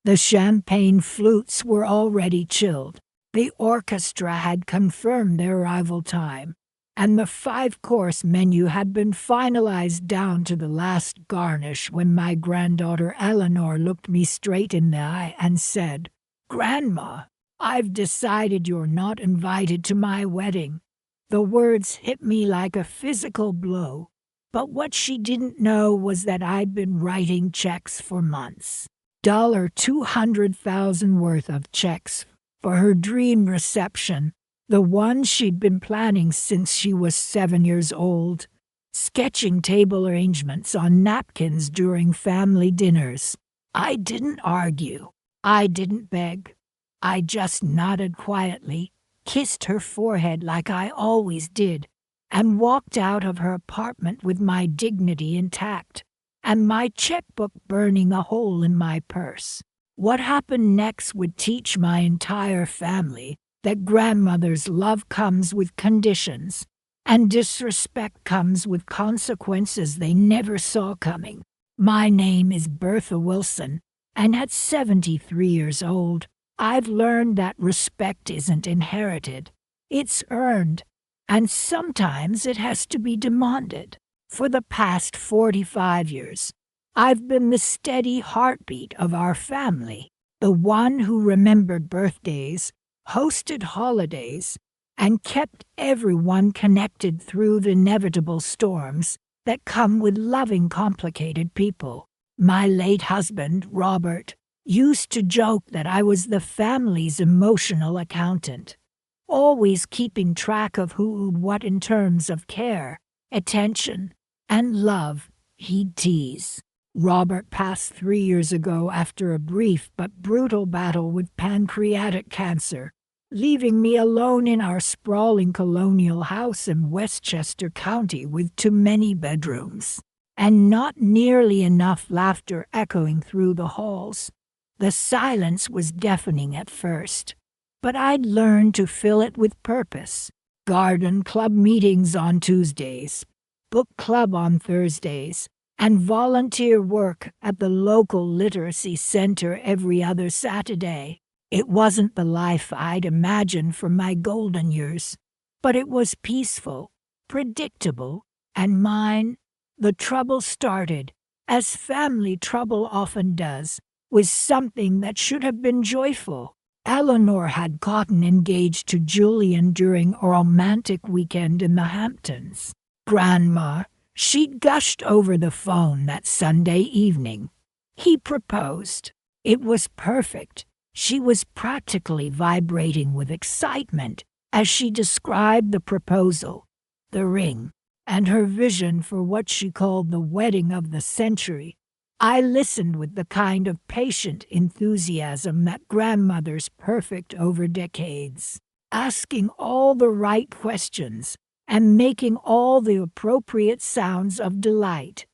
The champagne flutes were already chilled. The orchestra had confirmed their arrival time, and the 5-course menu had been finalized down to the last garnish when my granddaughter Eleanor looked me straight in the eye and said, "Grandma, I've decided you're not invited to my wedding." The words hit me like a physical blow, but what she didn't know was that I'd been writing checks for months. $200,000 worth of checks for her dream reception, the one she'd been planning since she was 7 years old, sketching table arrangements on napkins during family dinners. I didn't argue. I didn't beg. I just nodded quietly, kissed her forehead like I always did, and walked out of her apartment with my dignity intact and my checkbook burning a hole in my purse. What happened next would teach my entire family that grandmother's love comes with conditions, and disrespect comes with consequences they never saw coming. My name is Bertha Wilson, and at 73 years old, I've learned that respect isn't inherited. It's earned, and sometimes it has to be demanded. For the past 45 years, I've been the steady heartbeat of our family, the one who remembered birthdays, hosted holidays, and kept everyone connected through the inevitable storms that come with loving complicated people. My late husband, Robert, used to joke that I was the family's emotional accountant, always keeping track of who owed what in terms of care, attention, and love. He'd tease. Robert passed 3 years ago after a brief but brutal battle with pancreatic cancer, leaving me alone in our sprawling colonial house in Westchester County with too many bedrooms, and not nearly enough laughter echoing through the halls. The silence was deafening at first, but I'd learned to fill it with purpose. Garden club meetings on Tuesdays, book club on Thursdays, and volunteer work at the local literacy center every other Saturday. It wasn't the life I'd imagined from my golden years, but it was peaceful, predictable, and mine. The trouble started, as family trouble often does, with something that should have been joyful. Eleanor had gotten engaged to Julian during a romantic weekend in the Hamptons. Grandma, she'd gushed over the phone that Sunday evening. He proposed. It was perfect. She was practically vibrating with excitement as she described the proposal, the ring, and her vision for what she called the wedding of the century. I listened with the kind of patient enthusiasm that grandmothers perfect over decades, asking all the right questions and making all the appropriate sounds of delight.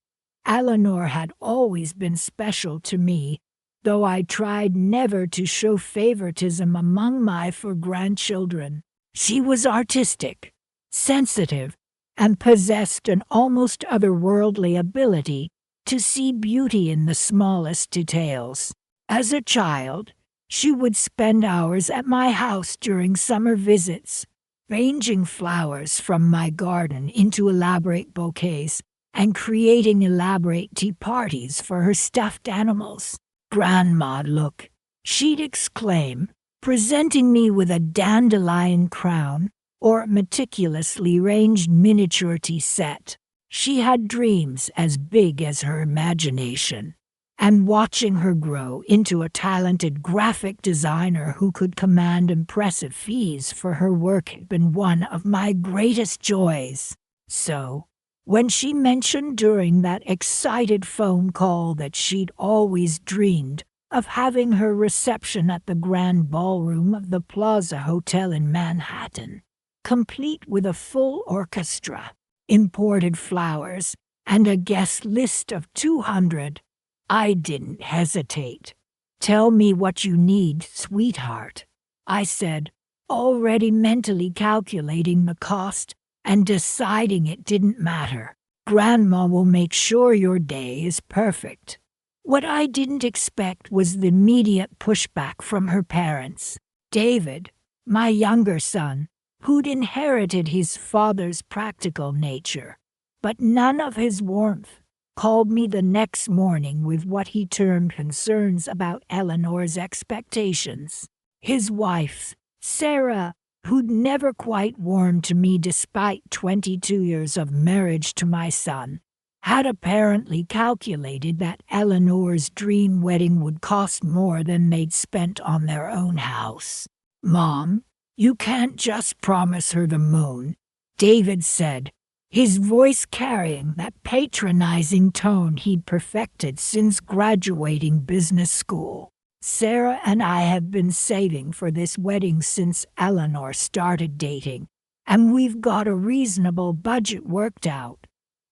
Eleanor had always been special to me, though I tried never to show favoritism among my 4 grandchildren. She was artistic, sensitive, and possessed an almost otherworldly ability to see beauty in the smallest details. As a child, she would spend hours at my house during summer visits, arranging flowers from my garden into elaborate bouquets and creating elaborate tea parties for her stuffed animals. "Grandma, look," she'd exclaim, presenting me with a dandelion crown or a meticulously arranged miniature tea set. She had dreams as big as her imagination, and watching her grow into a talented graphic designer who could command impressive fees for her work had been one of my greatest joys. So, when she mentioned during that excited phone call that she'd always dreamed of having her reception at the grand ballroom of the Plaza Hotel in Manhattan, complete with a full orchestra, imported flowers, and a guest list of 200, I didn't hesitate. "Tell me what you need, sweetheart," I said, already mentally calculating the cost and deciding it didn't matter. "Grandma will make sure your day is perfect." What I didn't expect was the immediate pushback from her parents. David, my younger son, who'd inherited his father's practical nature, but none of his warmth, called me the next morning with what he termed concerns about Eleanor's expectations. His wife, Sarah, who'd never quite warmed to me despite 22 years of marriage to my son, had apparently calculated that Eleanor's dream wedding would cost more than they'd spent on their own house. "Mom, you can't just promise her the moon," David said, his voice carrying that patronizing tone he'd perfected since graduating business school. "Sarah and I have been saving for this wedding since Eleanor started dating, and we've got a reasonable budget worked out.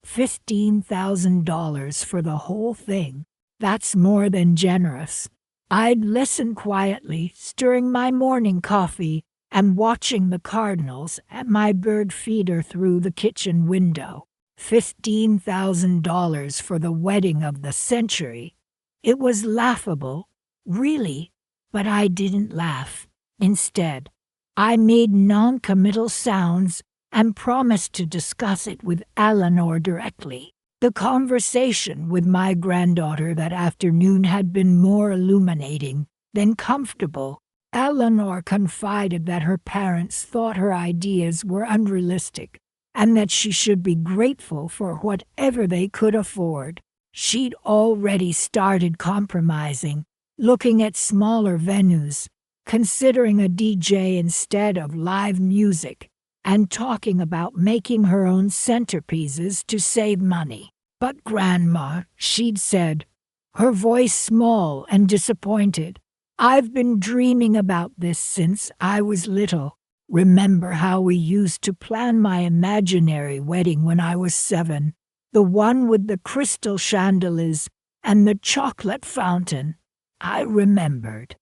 $15,000 for the whole thing. That's more than generous." I'd listen quietly, stirring my morning coffee and watching the cardinals at my bird feeder through the kitchen window. $15,000 for the wedding of the century. It was laughable, really, but I didn't laugh. Instead, I made non-committal sounds and promised to discuss it with Eleanor directly. The conversation with my granddaughter that afternoon had been more illuminating than comfortable. Eleanor confided that her parents thought her ideas were unrealistic and that she should be grateful for whatever they could afford. She'd already started compromising, looking at smaller venues, considering a DJ instead of live music, and talking about making her own centerpieces to save money. "But Grandma," she'd said, her voice small and disappointed, "I've been dreaming about this since I was little. Remember how we used to plan my imaginary wedding when I was 7? The one with the crystal chandeliers and the chocolate fountain." I remembered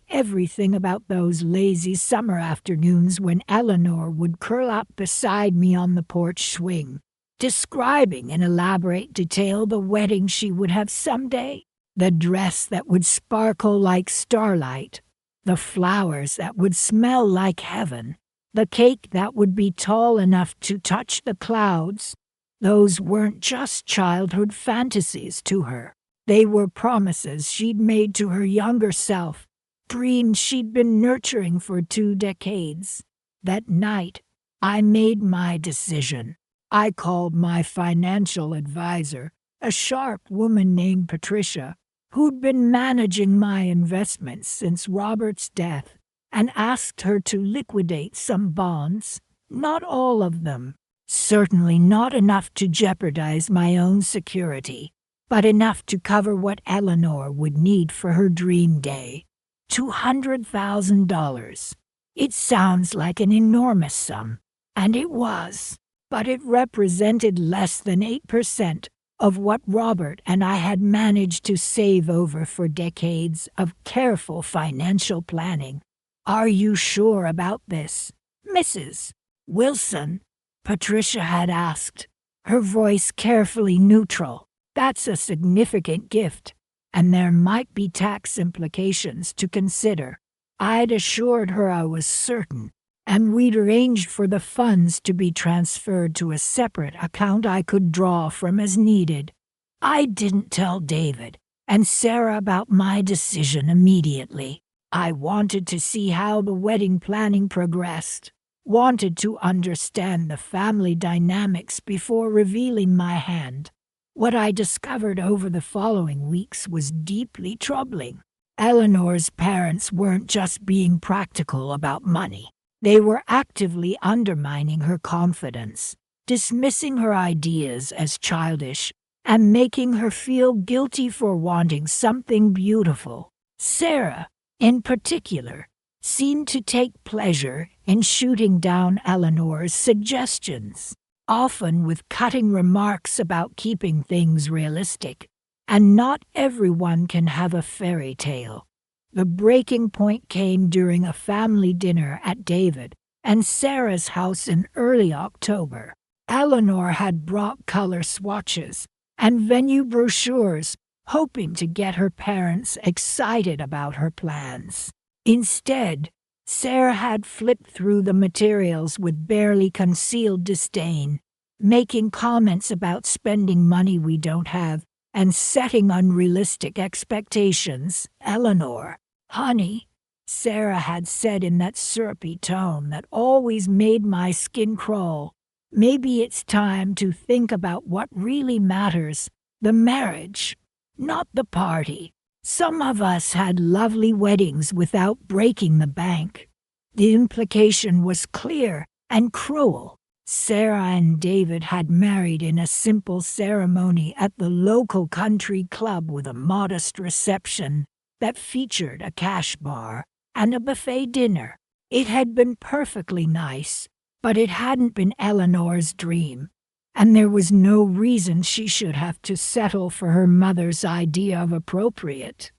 everything about those lazy summer afternoons when Eleanor would curl up beside me on the porch swing, describing in elaborate detail the wedding she would have someday, the dress that would sparkle like starlight, the flowers that would smell like heaven, the cake that would be tall enough to touch the clouds. Those weren't just childhood fantasies to her. They were promises she'd made to her younger self, dreams she'd been nurturing for 2 decades. That night, I made my decision. I called my financial advisor, a sharp woman named Patricia, who'd been managing my investments since Robert's death, and asked her to liquidate some bonds, not all of them, certainly not enough to jeopardize my own security, but enough to cover what Eleanor would need for her dream day. $200,000. It sounds like an enormous sum, and it was, but it represented less than 8% of what Robert and I had managed to save over for decades of careful financial planning. "Are you sure about this, Mrs. Wilson?" Patricia had asked, her voice carefully neutral. "That's a significant gift, and there might be tax implications to consider." I'd assured her I was certain, and we'd arranged for the funds to be transferred to a separate account I could draw from as needed. I didn't tell David and Sarah about my decision immediately. I wanted to see how the wedding planning progressed, wanted to understand the family dynamics before revealing my hand. What I discovered over the following weeks was deeply troubling. Eleanor's parents weren't just being practical about money. They were actively undermining her confidence, dismissing her ideas as childish, and making her feel guilty for wanting something beautiful. Sarah, in particular, seemed to take pleasure in shooting down Eleanor's suggestions, often with cutting remarks about keeping things realistic. And not everyone can have a fairy tale. The breaking point came during a family dinner at David and Sarah's house in early October. Eleanor had brought color swatches and venue brochures, hoping to get her parents excited about her plans. Instead, Sarah had flipped through the materials with barely concealed disdain, making comments about spending money we don't have and setting unrealistic expectations. "Eleanor, honey," Sarah had said in that syrupy tone that always made my skin crawl, "maybe it's time to think about what really matters, the marriage, not the party. Some of us had lovely weddings without breaking the bank." The implication was clear and cruel. Sarah and David had married in a simple ceremony at the local country club with a modest reception that featured a cash bar and a buffet dinner. It had been perfectly nice, but it hadn't been Eleanor's dream, and there was no reason she should have to settle for her mother's idea of appropriate.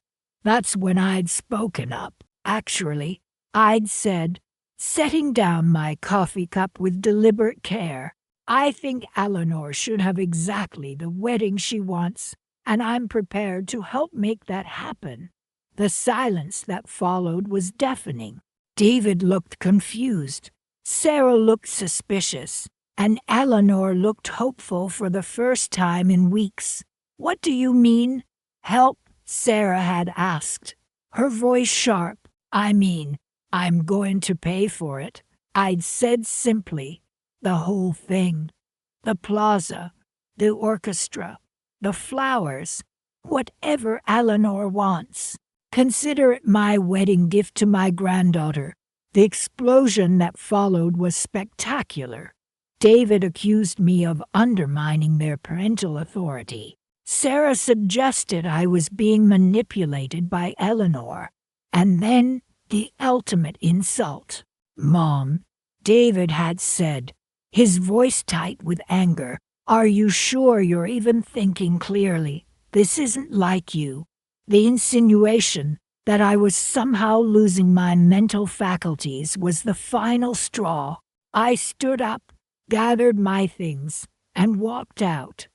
That's when I'd spoken up. Actually, I'd said, setting down my coffee cup with deliberate care, "I think Eleanor should have exactly the wedding she wants, and I'm prepared to help make that happen." The silence that followed was deafening. David looked confused, Sarah looked suspicious, and Eleanor looked hopeful for the first time in weeks. "What do you mean, help?" Sarah had asked, her voice sharp. "I mean, I'm going to pay for it," I'd said simply. "The whole thing. The plaza, the orchestra, the flowers, whatever Eleanor wants. Consider it my wedding gift to my granddaughter." The explosion that followed was spectacular. David accused me of undermining their parental authority. Sarah suggested I was being manipulated by Eleanor. And then the ultimate insult. "Mom," David had said, his voice tight with anger, "are you sure you're even thinking clearly? This isn't like you." The insinuation that I was somehow losing my mental faculties was the final straw. I stood up, gathered my things, and walked out.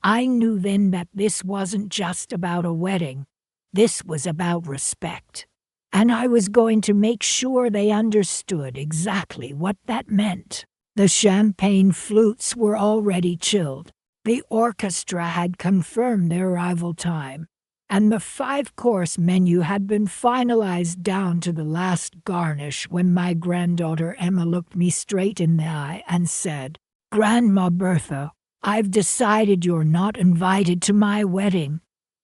I knew then that this wasn't just about a wedding. This was about respect. And I was going to make sure they understood exactly what that meant. The champagne flutes were already chilled. The orchestra had confirmed their arrival time, and the 5-course menu had been finalized down to the last garnish when my granddaughter Emma looked me straight in the eye and said, "Grandma Bertha, I've decided you're not invited to my wedding."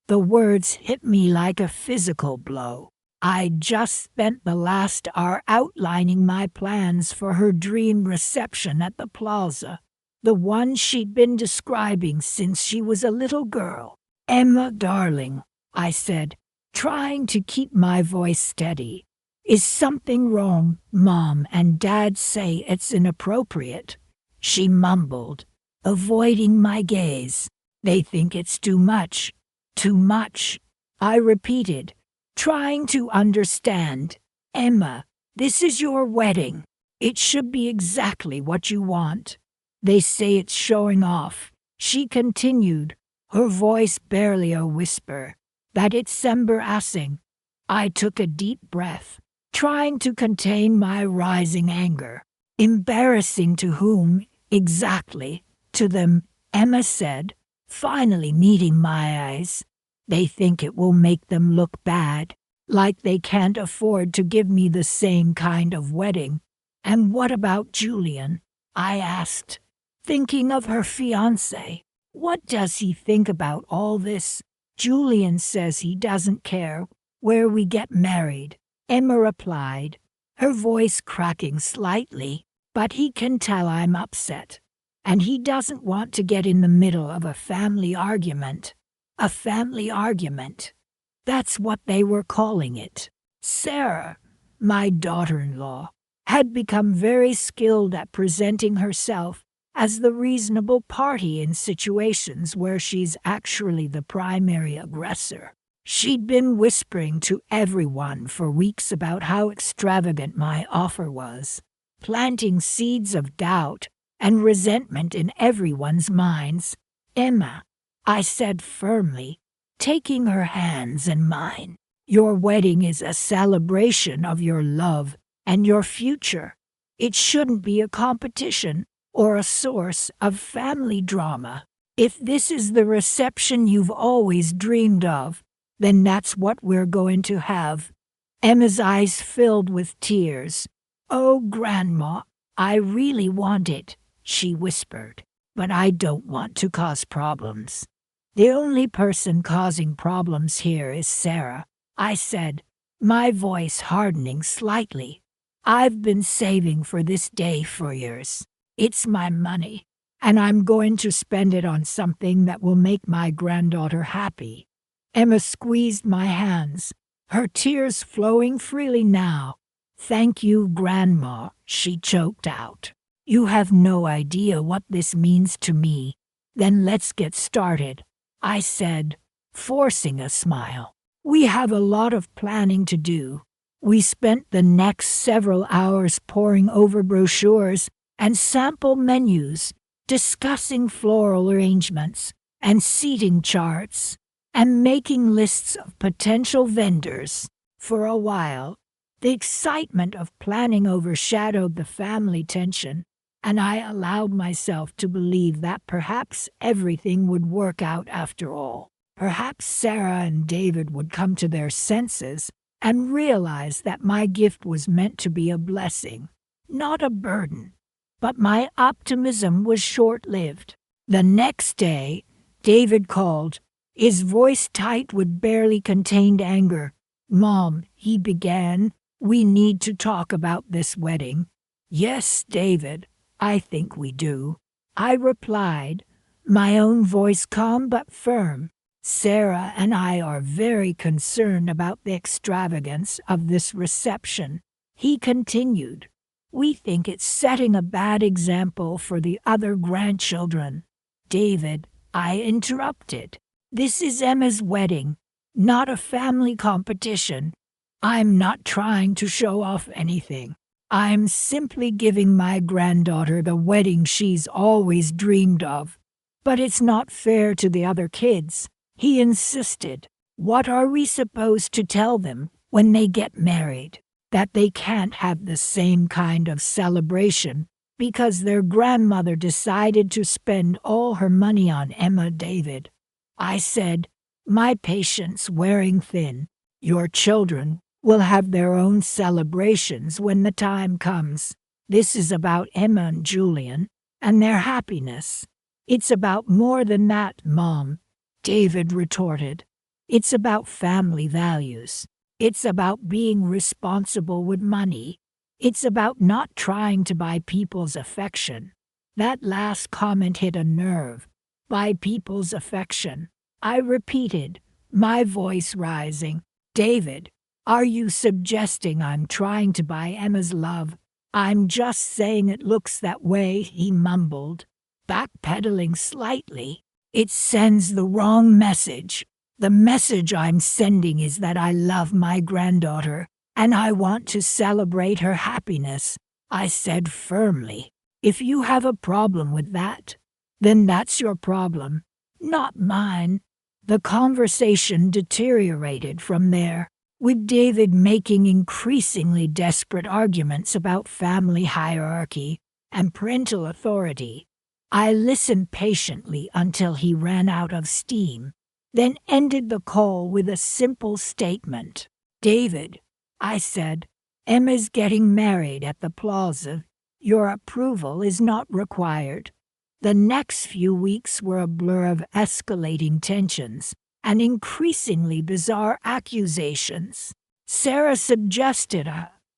The words hit me like a physical blow. I'd just spent the last hour outlining my plans for her dream reception at the plaza, the one she'd been describing since she was a little girl. "Emma, darling," I said, trying to keep my voice steady. "Is something wrong? Mom and Dad say it's inappropriate." She mumbled, avoiding my gaze. "They think it's too much." "Too much," I repeated, trying to understand. "Emma, this is your wedding. It should be exactly what you want." "They say it's showing off," she continued, her voice barely a whisper, "that it's embarrassing." I took a deep breath, trying to contain my rising anger. "Embarrassing to whom, exactly?" "To them," Emma said, finally meeting my eyes. "They think it will make them look bad, like they can't afford to give me the same kind of wedding." "And what about Julian?" I asked, thinking of her fiancé. "What does he think about all this?" "Julian says he doesn't care where we get married," Emma replied, her voice cracking slightly, "but he can tell I'm upset. And he doesn't want to get in the middle of a family argument." A family argument. That's what they were calling it. Sarah, my daughter-in-law, had become very skilled at presenting herself as the reasonable party in situations where she's actually the primary aggressor. She'd been whispering to everyone for weeks about how extravagant my offer was, planting seeds of doubt and resentment in everyone's minds. "Emma," I said firmly, taking her hands in mine. Your wedding is a celebration of your love and your future. It shouldn't be a competition or a source of family drama. If this is the reception you've always dreamed of, then that's what we're going to have." Emma's eyes filled with tears. "Oh, Grandma, I really want it," she whispered, "but I don't want to cause problems." "The only person causing problems here is Sarah," I said, my voice hardening slightly. "I've been saving for this day for years. It's my money, and I'm going to spend it on something that will make my granddaughter happy." Emma squeezed my hands, her tears flowing freely now. "Thank you, Grandma," she choked out. "You have no idea what this means to me." "Then let's get started," I said, forcing a smile. "We have a lot of planning to do." We spent the next several hours poring over brochures and sample menus, discussing floral arrangements and seating charts, and making lists of potential vendors. For a while, the excitement of planning overshadowed the family tension, and I allowed myself to believe that perhaps everything would work out after all. Perhaps Sarah and David would come to their senses and realize that my gift was meant to be a blessing, not a burden. But my optimism was short-lived. The next day, David called, his voice tight with barely contained anger. "Mom," he began, "we need to talk about this wedding." "Yes, David, I think we do," I replied, my own voice calm but firm. "Sarah and I are very concerned about the extravagance of this reception," he continued. "We think it's setting a bad example for the other grandchildren." "David," I interrupted, "this is Emma's wedding, not a family competition. I'm not trying to show off anything. I'm simply giving my granddaughter the wedding she's always dreamed of." "But it's not fair to the other kids," he insisted. "What are we supposed to tell them when they get married? That they can't have the same kind of celebration because their grandmother decided to spend all her money on Emma, David?" I said, my patience wearing thin. "Your children will have their own celebrations when the time comes. This is about Emma and Julian and their happiness." "It's about more than that, Mom," David retorted. "It's about family values. It's about being responsible with money. It's about not trying to buy people's affection." That last comment hit a nerve. "Buy people's affection," I repeated, my voice rising. "David, are you suggesting I'm trying to buy Emma's love?" "I'm just saying it looks that way," he mumbled, backpedaling slightly. "It sends the wrong message. The message I'm sending is that I love my granddaughter, and I want to celebrate her happiness," I said firmly. "If you have a problem with that, then that's your problem, not mine." The conversation deteriorated from there, with David making increasingly desperate arguments about family hierarchy and parental authority. I listened patiently until he ran out of steam, then ended the call with a simple statement. "David," I said, "Emma's getting married at the plaza. Your approval is not required." The next few weeks were a blur of escalating tensions and increasingly bizarre accusations. Sarah suggested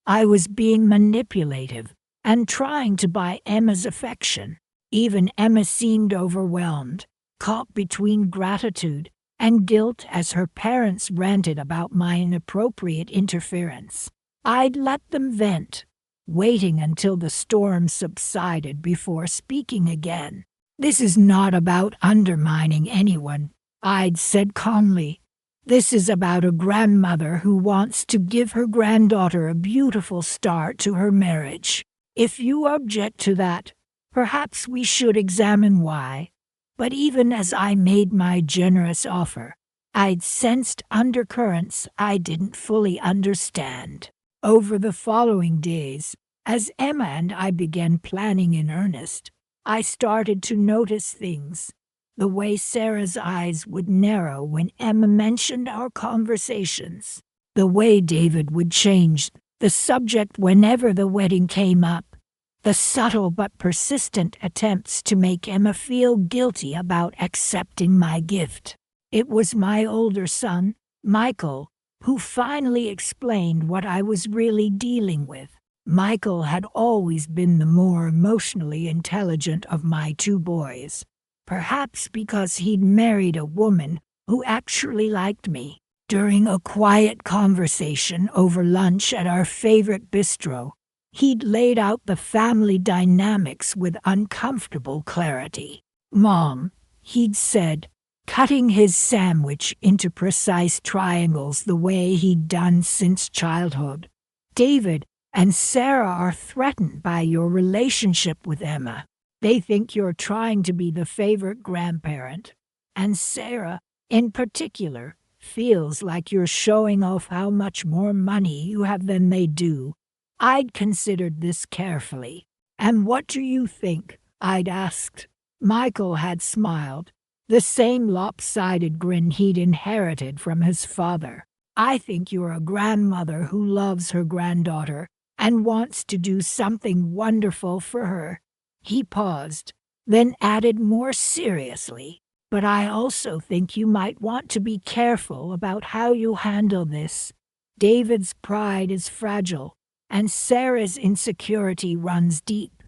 I was being manipulative and trying to buy Emma's affection. Even Emma seemed overwhelmed, caught between gratitude and guilt as her parents ranted about my inappropriate interference. I'd let them vent, waiting until the storm subsided before speaking again. "This is not about undermining anyone," I'd said calmly. "This is about a grandmother who wants to give her granddaughter a beautiful start to her marriage. If you object to that, perhaps we should examine why." But even as I made my generous offer, I'd sensed undercurrents I didn't fully understand. Over the following days, as Emma and I began planning in earnest, I started to notice things. The way Sarah's eyes would narrow when Emma mentioned our conversations. The way David would change the subject whenever the wedding came up. The subtle but persistent attempts to make Emma feel guilty about accepting my gift. It was my older son, Michael, who finally explained what I was really dealing with. Michael had always been the more emotionally intelligent of my two boys, perhaps because he'd married a woman who actually liked me. During a quiet conversation over lunch at our favorite bistro, he'd laid out the family dynamics with uncomfortable clarity. "Mom," he'd said, cutting his sandwich into precise triangles the way he'd done since childhood. "David and Sarah are threatened by your relationship with Emma. They think you're trying to be the favorite grandparent, and Sarah, in particular, feels like you're showing off how much more money you have than they do. I'd considered this carefully. And what do you think?" I'd asked. Michael had smiled, the same lopsided grin he'd inherited from his father. "I think you're a grandmother who loves her granddaughter and wants to do something wonderful for her." He paused, then added more seriously, "But I also think you might want to be careful about how you handle this. David's pride is fragile, and Sarah's insecurity runs deep."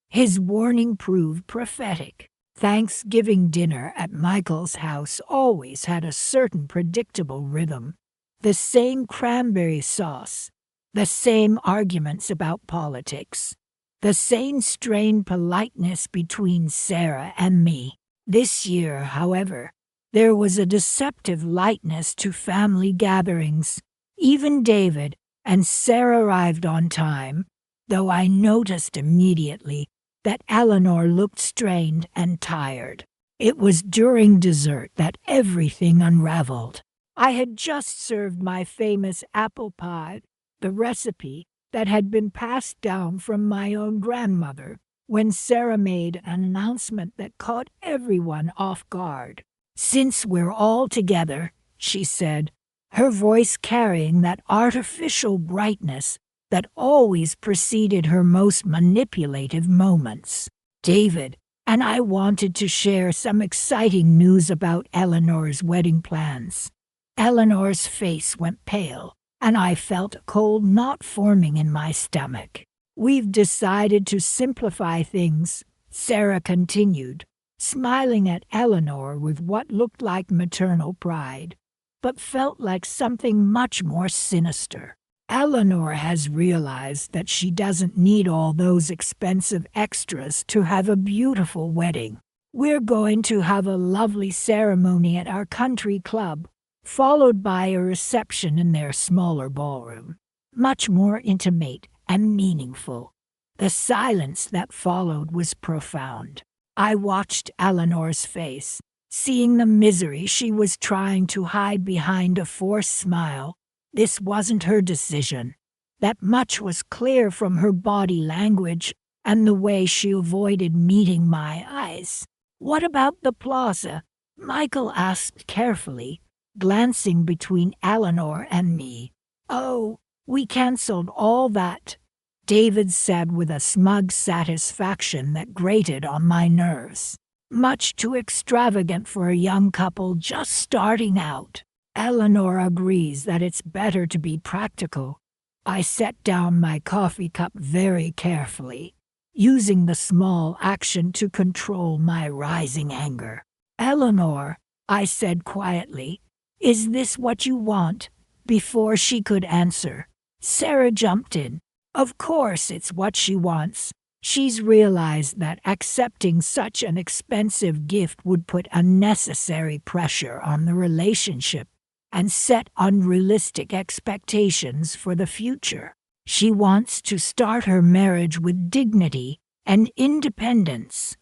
His warning proved prophetic. Thanksgiving dinner at Michael's house always had a certain predictable rhythm. The same cranberry sauce, the same arguments about politics, the same strained politeness between Sarah and me. This year, however, there was a deceptive lightness to family gatherings. Even David and Sarah arrived on time, though I noticed immediately that Eleanor looked strained and tired. It was during dessert that everything unraveled. I had just served my famous apple pie, the recipe that had been passed down from my own grandmother, when Sarah made an announcement that caught everyone off guard. "Since we're all together," she said, her voice carrying that artificial brightness that always preceded her most manipulative moments. "David and I wanted to share some exciting news about Eleanor's wedding plans." Eleanor's face went pale, and I felt a cold knot forming in my stomach. "We've decided to simplify things," Sarah continued, smiling at Eleanor with what looked like maternal pride, but felt like something much more sinister. "Eleanor has realized that she doesn't need all those expensive extras to have a beautiful wedding. We're going to have a lovely ceremony at our country club, followed by a reception in their smaller ballroom, much more intimate and meaningful." The silence that followed was profound. I watched Eleanor's face, seeing the misery she was trying to hide behind a forced smile. This wasn't her decision. That much was clear from her body language and the way she avoided meeting my eyes. "What about the plaza?" Michael asked carefully, glancing between Eleanor and me. "Oh, we canceled all that," David said with a smug satisfaction that grated on my nerves. "Much too extravagant for a young couple just starting out." Eleanor agrees that it's better to be practical. I set down my coffee cup very carefully, using the small action to control my rising anger. "Eleanor," I said quietly, "is this what you want?" Before she could answer, Sarah jumped in. "Of course it's what she wants. She's realized that accepting such an expensive gift would put unnecessary pressure on the relationship and set unrealistic expectations for the future. She wants to start her marriage with dignity and independence."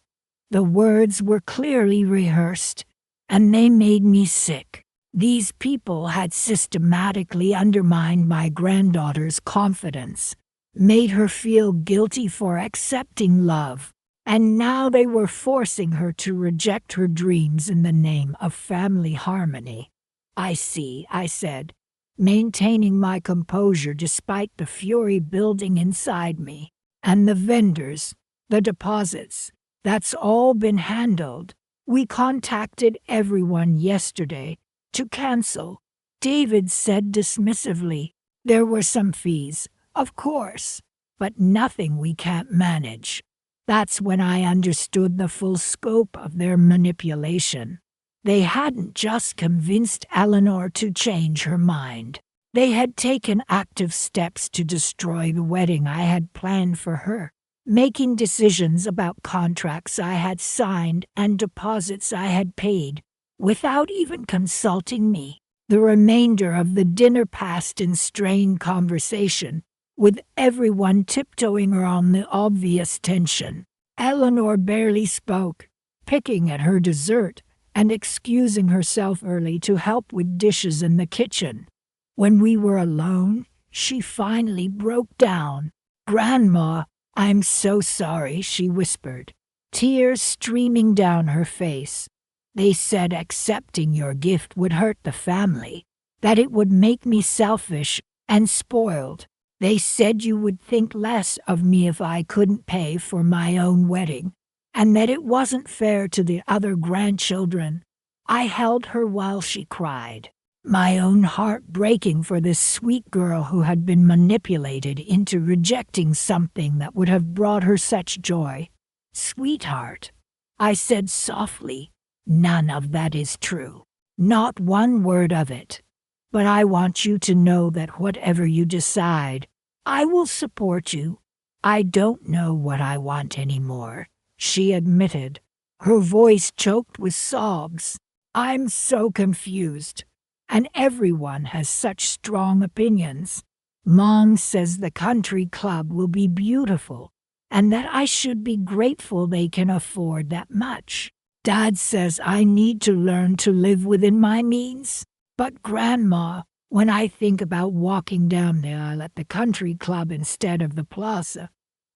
The words were clearly rehearsed, and they made me sick. These people had systematically undermined my granddaughter's confidence, made her feel guilty for accepting love, and now they were forcing her to reject her dreams in the name of family harmony. I see, I said, maintaining my composure despite the fury building inside me. And the vendors, the deposits, that's all been handled. We contacted everyone yesterday to cancel. David said dismissively. There were some fees, of course, but nothing we can't manage. That's when I understood the full scope of their manipulation. They hadn't just convinced Eleanor to change her mind. They had taken active steps to destroy the wedding I had planned for her, making decisions about contracts I had signed and deposits I had paid, without even consulting me. The remainder of the dinner passed in strained conversation, with everyone tiptoeing around the obvious tension. Eleanor barely spoke, picking at her dessert and excusing herself early to help with dishes in the kitchen. When we were alone, she finally broke down. "Grandma, I'm so sorry," she whispered, tears streaming down her face. "They said accepting your gift would hurt the family, that it would make me selfish and spoiled. They said you would think less of me if I couldn't pay for my own wedding, and that it wasn't fair to the other grandchildren." I held her while she cried, my own heart breaking for this sweet girl who had been manipulated into rejecting something that would have brought her such joy. "Sweetheart," I said softly, "none of that is true. Not one word of it. But I want you to know that whatever you decide, I will support you. I don't know what I want anymore," she admitted, her voice choked with sobs. "I'm so confused, and everyone has such strong opinions. Mom says the country club will be beautiful, and that I should be grateful they can afford that much. Dad says I need to learn to live within my means. But Grandma, when I think about walking down the aisle at the country club instead of the plaza,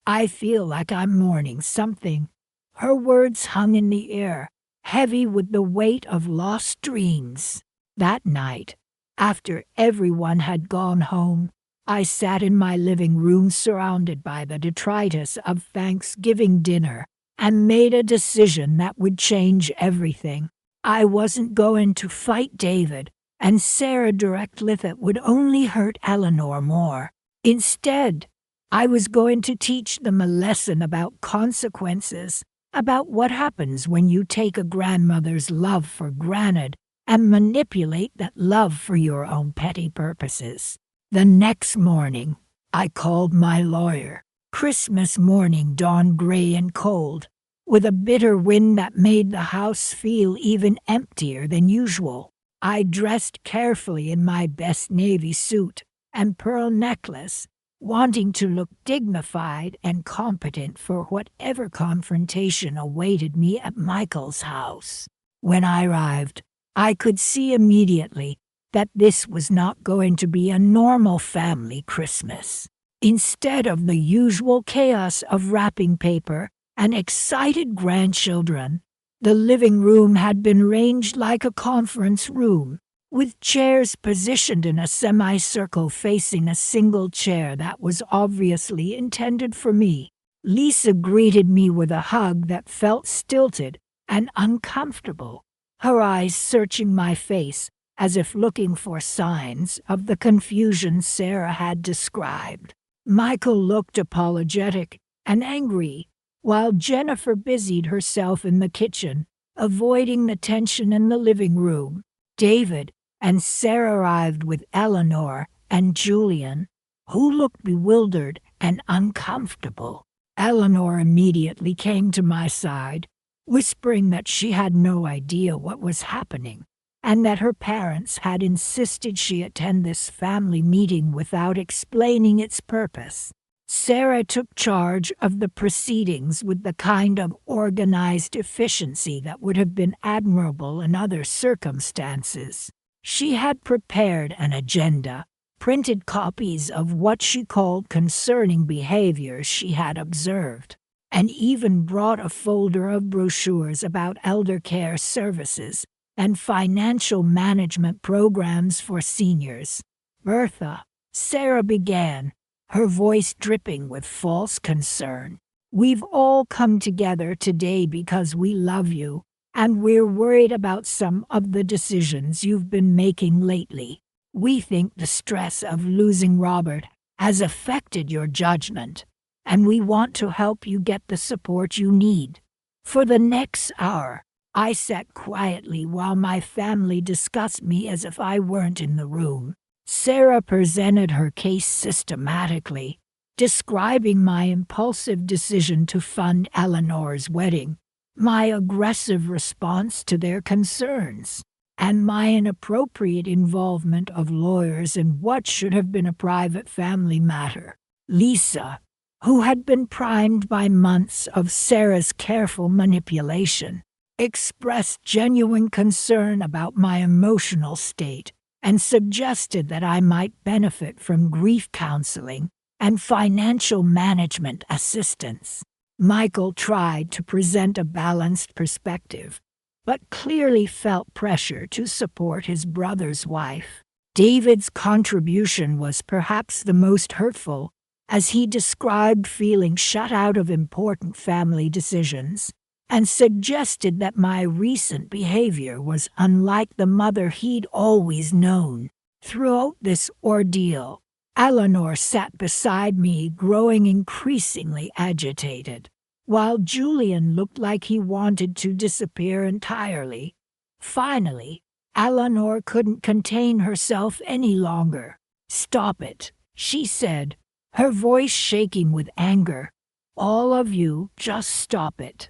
I feel like I'm mourning something." Her words hung in the air, heavy with the weight of lost dreams. That night, after everyone had gone home, I sat in my living room surrounded by the detritus of Thanksgiving dinner and made a decision that would change everything. I wasn't going to fight David and Sarah directly that would only hurt Eleanor more. Instead, I was going to teach them a lesson about consequences, about what happens when you take a grandmother's love for granted and manipulate that love for your own petty purposes. The next morning, I called my lawyer. Christmas morning dawned gray and cold, with a bitter wind that made the house feel even emptier than usual. I dressed carefully in my best navy suit and pearl necklace, wanting to look dignified and competent for whatever confrontation awaited me at Michael's house. When I arrived, I could see immediately that this was not going to be a normal family Christmas. Instead of the usual chaos of wrapping paper and excited grandchildren, the living room had been ranged like a conference room, with chairs positioned in a semicircle facing a single chair that was obviously intended for me. Lisa greeted me with a hug that felt stilted and uncomfortable, her eyes searching my face as if looking for signs of the confusion Sarah had described. Michael looked apologetic and angry, while Jennifer busied herself in the kitchen, avoiding the tension in the living room. David and Sarah arrived with Eleanor and Julian, who looked bewildered and uncomfortable. Eleanor immediately came to my side, whispering that she had no idea what was happening, and that her parents had insisted she attend this family meeting without explaining its purpose. Sarah took charge of the proceedings with the kind of organized efficiency that would have been admirable in other circumstances. She had prepared an agenda, printed copies of what she called concerning behaviors she had observed, and even brought a folder of brochures about elder care services and financial management programs for seniors. "Bertha," Sarah began, her voice dripping with false concern, "we've all come together today because we love you, and we're worried about some of the decisions you've been making lately. We think the stress of losing Robert has affected your judgment, and we want to help you get the support you need." For the next hour, I sat quietly while my family discussed me as if I weren't in the room. Sarah presented her case systematically, describing my impulsive decision to fund Eleanor's wedding, my aggressive response to their concerns, and my inappropriate involvement of lawyers in what should have been a private family matter. Lisa, who had been primed by months of Sarah's careful manipulation, expressed genuine concern about my emotional state and suggested that I might benefit from grief counseling and financial management assistance. Michael tried to present a balanced perspective, but clearly felt pressure to support his brother's wife. David's contribution was perhaps the most hurtful, as he described feeling shut out of important family decisions and suggested that my recent behavior was unlike the mother he'd always known. Throughout this ordeal, Eleanor sat beside me, growing increasingly agitated, while Julian looked like he wanted to disappear entirely. Finally, Eleanor couldn't contain herself any longer. "Stop it," she said, her voice shaking with anger. "All of you, just stop it.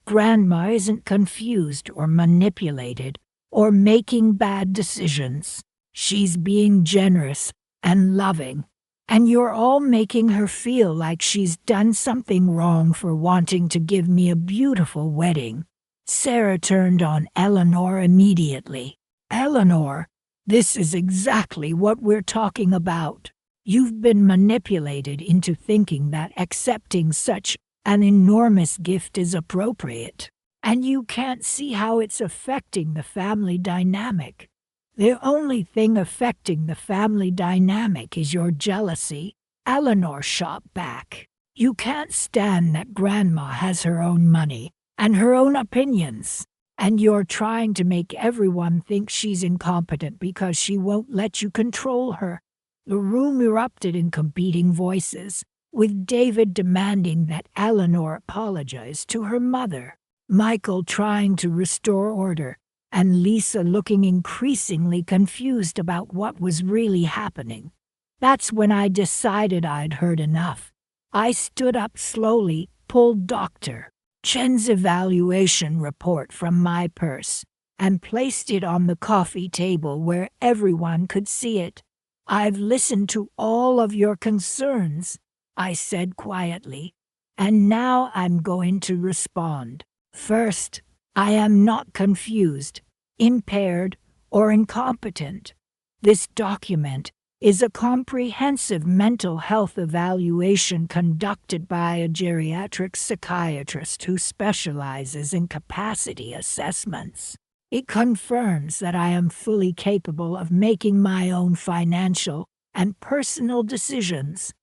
Grandma isn't confused or manipulated or making bad decisions. She's being generous and loving, and you're all making her feel like she's done something wrong for wanting to give me a beautiful wedding." Sarah turned on Eleanor immediately. "Eleanor, this is exactly what we're talking about. You've been manipulated into thinking that accepting such an enormous gift is appropriate, and you can't see how it's affecting the family dynamic. The only thing affecting the family dynamic is your jealousy," Eleanor shot back. "You can't stand that Grandma has her own money and her own opinions, and you're trying to make everyone think she's incompetent because she won't let you control her." The room erupted in competing voices, with David demanding that Eleanor apologize to her mother, Michael trying to restore order, and Lisa looking increasingly confused about what was really happening. That's when I decided I'd heard enough. I stood up slowly, pulled Dr. Chen's evaluation report from my purse, and placed it on the coffee table where everyone could see it. "I've listened to all of your concerns," I said quietly, "and now I'm going to respond. First, I am not confused, impaired, or incompetent. This document is a comprehensive mental health evaluation conducted by a geriatric psychiatrist who specializes in capacity assessments. It confirms that I am fully capable of making my own financial and personal decisions.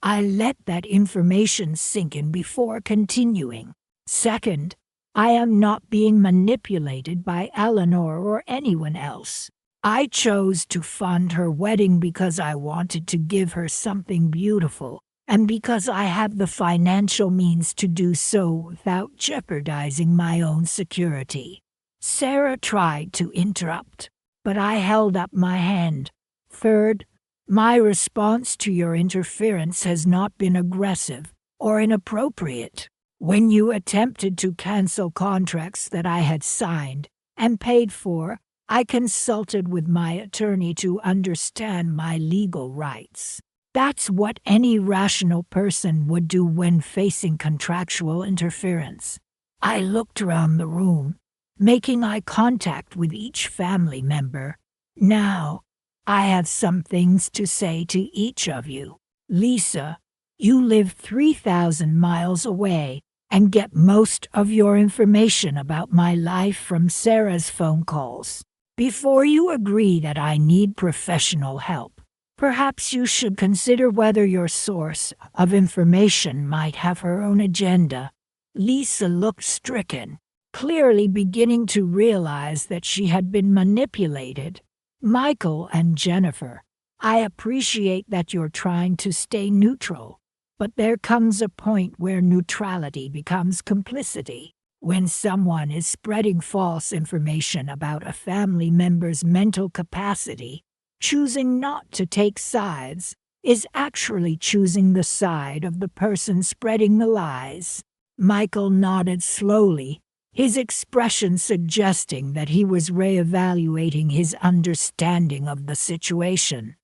I let that information sink in before continuing. Second, I am not being manipulated by Eleanor or anyone else. I chose to fund her wedding because I wanted to give her something beautiful, and because I have the financial means to do so without jeopardizing my own security." Sarah tried to interrupt, but I held up my hand. "Third, my response to your interference has not been aggressive or inappropriate. When you attempted to cancel contracts that I had signed and paid for, I consulted with my attorney to understand my legal rights. That's what any rational person would do when facing contractual interference." I looked around the room, making eye contact with each family member. Now, I have some things to say to each of you. Lisa, you live 3,000 miles away and get most of your information about my life from Sarah's phone calls. Before you agree that I need professional help, perhaps you should consider whether your source of information might have her own agenda. Lisa looked stricken, clearly beginning to realize that she had been manipulated. Michael and Jennifer, I appreciate that you're trying to stay neutral, but there comes a point where neutrality becomes complicity. When someone is spreading false information about a family member's mental capacity, choosing not to take sides is actually choosing the side of the person spreading the lies. Michael nodded slowly, his expression suggesting that he was reevaluating his understanding of the situation.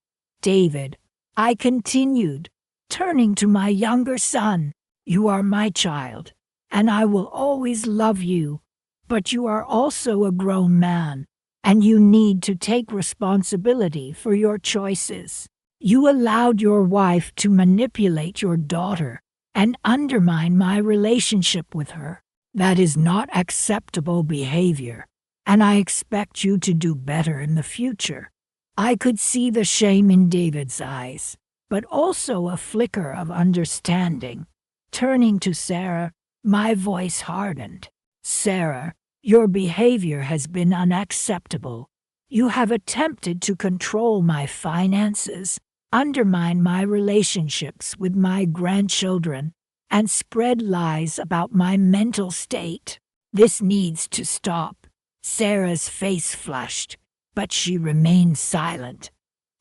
David, I continued, turning to my younger son, you are my child, and I will always love you, but you are also a grown man, and you need to take responsibility for your choices. You allowed your wife to manipulate your daughter and undermine my relationship with her. That is not acceptable behavior, and I expect you to do better in the future. I could see the shame in David's eyes, but also a flicker of understanding. Turning to Sarah, my voice hardened. Sarah, your behavior has been unacceptable. You have attempted to control my finances, undermine my relationships with my grandchildren, and spread lies about my mental state. This needs to stop. Sarah's face flushed, but she remained silent.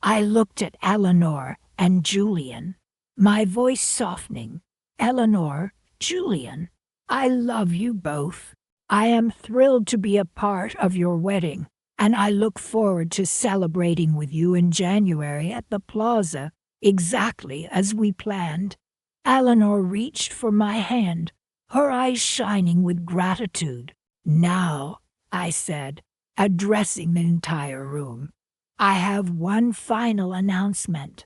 I looked at Eleanor and Julian, my voice softening. Eleanor, Julian, I love you both. I am thrilled to be a part of your wedding, and I look forward to celebrating with you in January at the plaza, exactly as we planned. Eleanor reached for my hand, her eyes shining with gratitude. Now, I said, addressing the entire room, I have one final announcement.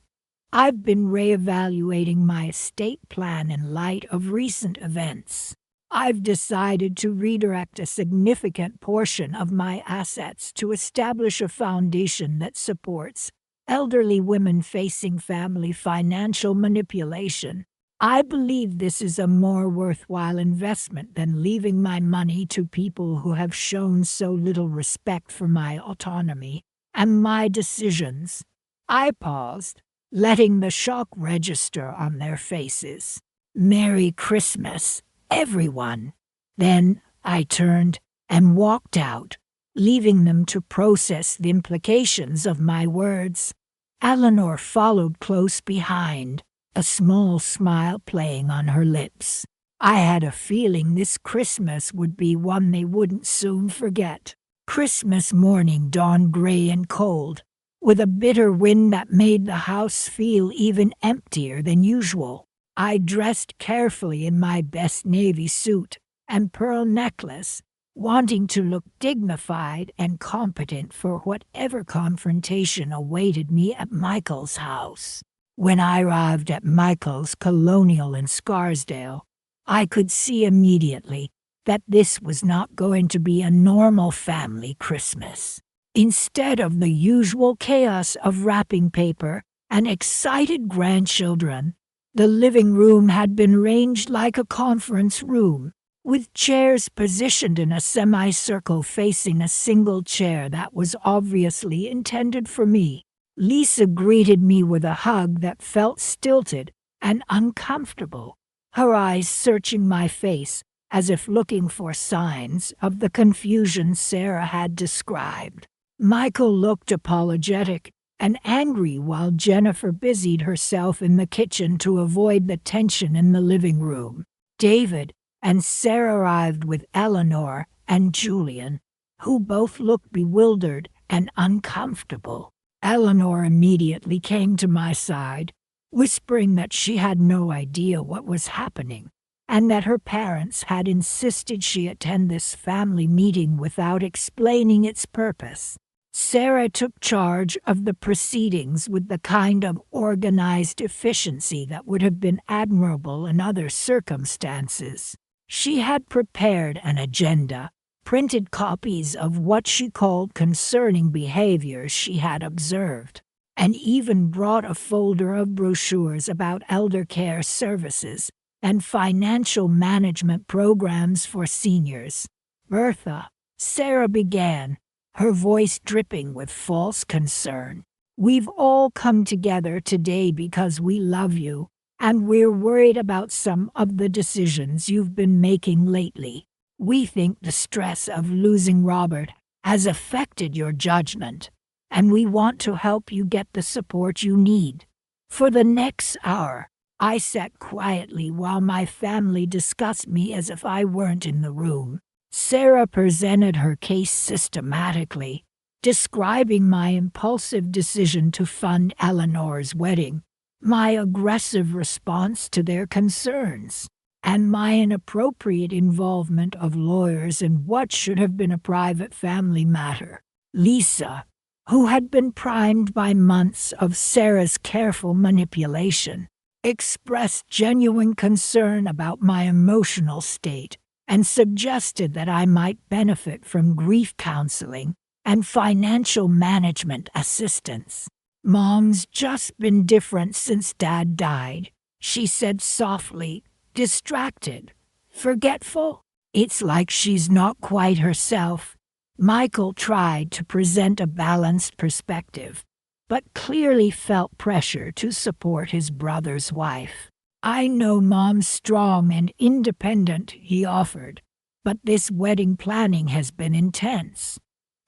I've been reevaluating my estate plan in light of recent events. I've decided to redirect a significant portion of my assets to establish a foundation that supports elderly women facing family financial manipulation. I believe this is a more worthwhile investment than leaving my money to people who have shown so little respect for my autonomy and my decisions. I paused, letting the shock register on their faces. Merry Christmas, everyone. Then I turned and walked out, leaving them to process the implications of my words. Eleanor followed close behind, a small smile playing on her lips. I had a feeling this Christmas would be one they wouldn't soon forget. Christmas morning dawned gray and cold, with a bitter wind that made the house feel even emptier than usual. I dressed carefully in my best navy suit and pearl necklace, wanting to look dignified and competent for whatever confrontation awaited me at Michael's house. When I arrived at Michael's Colonial in Scarsdale, I could see immediately that this was not going to be a normal family Christmas. Instead of the usual chaos of wrapping paper and excited grandchildren, the living room had been arranged like a conference room, with chairs positioned in a semicircle facing a single chair that was obviously intended for me. Lisa greeted me with a hug that felt stilted and uncomfortable, her eyes searching my face as if looking for signs of the confusion Sarah had described. Michael looked apologetic and angry while Jennifer busied herself in the kitchen to avoid the tension in the living room. David and Sarah arrived with Eleanor and Julian, who both looked bewildered and uncomfortable. Eleanor immediately came to my side, whispering that she had no idea what was happening, and that her parents had insisted she attend this family meeting without explaining its purpose. Sarah took charge of the proceedings with the kind of organized efficiency that would have been admirable in other circumstances. She had prepared an agenda, printed copies of what she called concerning behaviors she had observed, and even brought a folder of brochures about elder care services and financial management programs for seniors. "Bertha," Sarah began, her voice dripping with false concern, "we've all come together today because we love you, and we're worried about some of the decisions you've been making lately. We think the stress of losing Robert has affected your judgment, and we want to help you get the support you need." For the next hour, I sat quietly while my family discussed me as if I weren't in the room. Sarah presented her case systematically, describing my impulsive decision to fund Eleanor's wedding, my aggressive response to their concerns, and my inappropriate involvement of lawyers in what should have been a private family matter. Lisa, who had been primed by months of Sarah's careful manipulation, expressed genuine concern about my emotional state and suggested that I might benefit from grief counseling and financial management assistance. "Mom's just been different since Dad died," she said softly, distracted, forgetful. "It's like she's not quite herself." Michael tried to present a balanced perspective, but clearly felt pressure to support his brother's wife. "I know Mom's strong and independent," he offered, "but this wedding planning has been intense.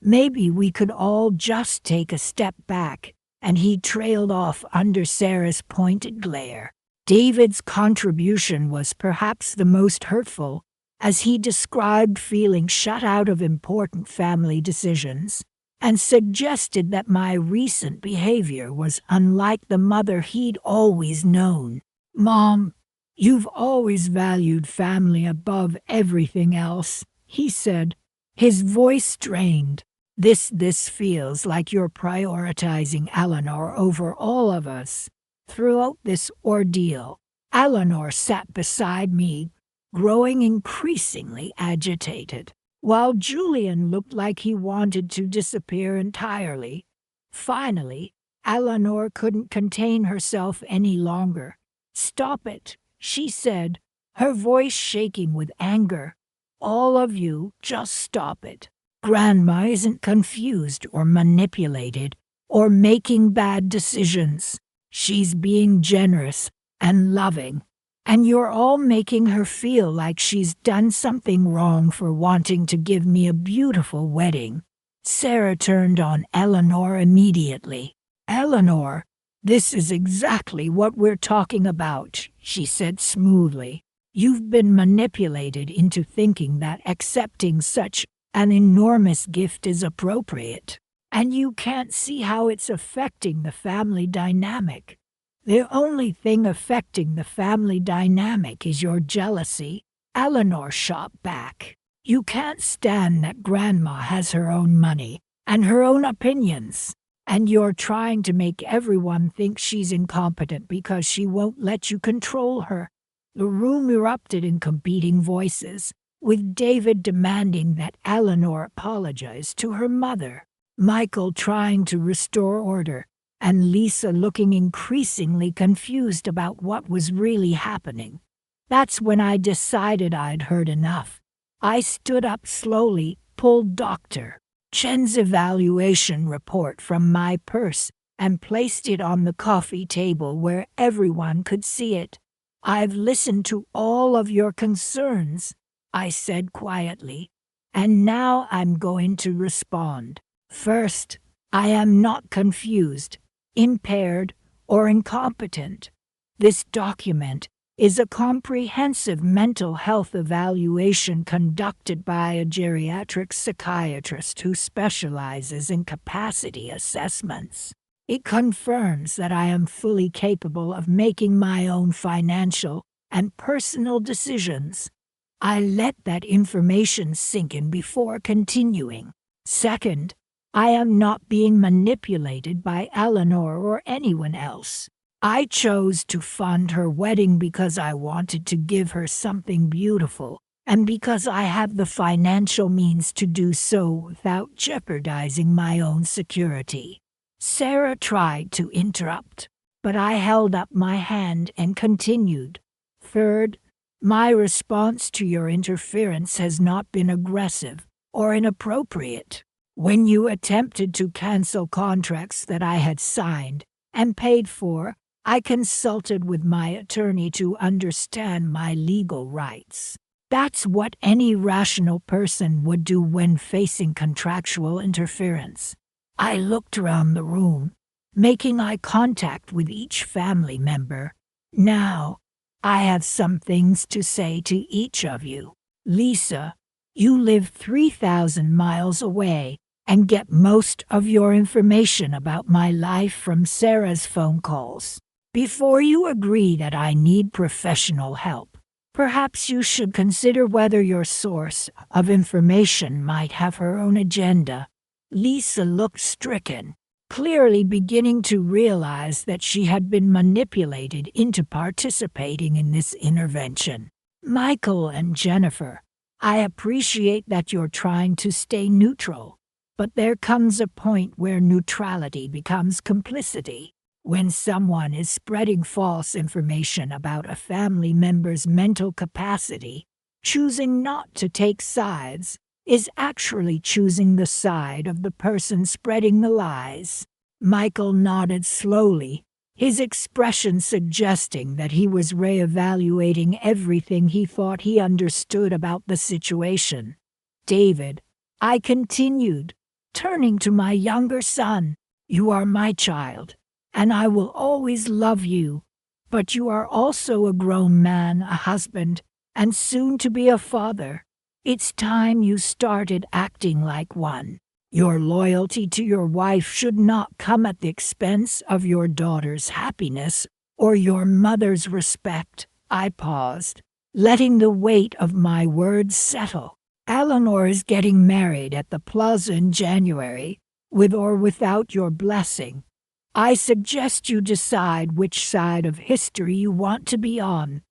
Maybe we could all just take a step back," and he trailed off under Sarah's pointed glare. David's contribution was perhaps the most hurtful, as he described feeling shut out of important family decisions, and suggested that my recent behavior was unlike the mother he'd always known. "Mom, you've always valued family above everything else," he said, his voice strained. This feels like you're prioritizing Eleanor over all of us." Throughout this ordeal, Eleanor sat beside me, growing increasingly agitated, while Julian looked like he wanted to disappear entirely. Finally, Eleanor couldn't contain herself any longer. "Stop it," she said, her voice shaking with anger. "All of you, just stop it. Grandma isn't confused or manipulated or making bad decisions. She's being generous and loving, and you're all making her feel like she's done something wrong for wanting to give me a beautiful wedding." Sarah turned on Eleanor immediately. "Eleanor, this is exactly what we're talking about," she said smoothly. "You've been manipulated into thinking that accepting such an enormous gift is appropriate, and you can't see how it's affecting the family dynamic. The only thing affecting the family dynamic is your jealousy." Eleanor shot back. "You can't stand that Grandma has her own money and her own opinions, and you're trying to make everyone think she's incompetent because she won't let you control her." The room erupted in competing voices, with David demanding that Eleanor apologize to her mother, Michael trying to restore order, and Lisa looking increasingly confused about what was really happening. That's when I decided I'd heard enough. I stood up slowly, pulled Dr. Chen's evaluation report from my purse, and placed it on the coffee table where everyone could see it. "I've listened to all of your concerns," I said quietly, "and now I'm going to respond. First, I am not confused, impaired, or incompetent. This document is a comprehensive mental health evaluation conducted by a geriatric psychiatrist who specializes in capacity assessments. It confirms that I am fully capable of making my own financial and personal decisions. I let that information sink in before continuing. Second, I am not being manipulated by Eleanor or anyone else. I chose to fund her wedding because I wanted to give her something beautiful, and because I have the financial means to do so without jeopardizing my own security. Sarah tried to interrupt, but I held up my hand and continued. Third, my response to your interference has not been aggressive or inappropriate. When you attempted to cancel contracts that I had signed and paid for, I consulted with my attorney to understand my legal rights. That's what any rational person would do when facing contractual interference. I looked around the room, making eye contact with each family member. Now, I have some things to say to each of you. Lisa, you live 3,000 miles away and get most of your information about my life from Sarah's phone calls. Before you agree that I need professional help, perhaps you should consider whether your source of information might have her own agenda. Lisa looked stricken, clearly beginning to realize that she had been manipulated into participating in this intervention. Michael and Jennifer, I appreciate that you're trying to stay neutral, but there comes a point where neutrality becomes complicity. When someone is spreading false information about a family member's mental capacity, choosing not to take sides is actually choosing the side of the person spreading the lies. Michael nodded slowly, his expression suggesting that he was reevaluating everything he thought he understood about the situation. David, I continued, turning to my younger son, you are my child, and I will always love you, but you are also a grown man, a husband, and soon to be a father. It's time you started acting like one. Your loyalty to your wife should not come at the expense of your daughter's happiness or your mother's respect. I paused, letting the weight of my words settle. Eleanor is getting married at the plaza in January, with or without your blessing. I suggest you decide which side of history you want to be on.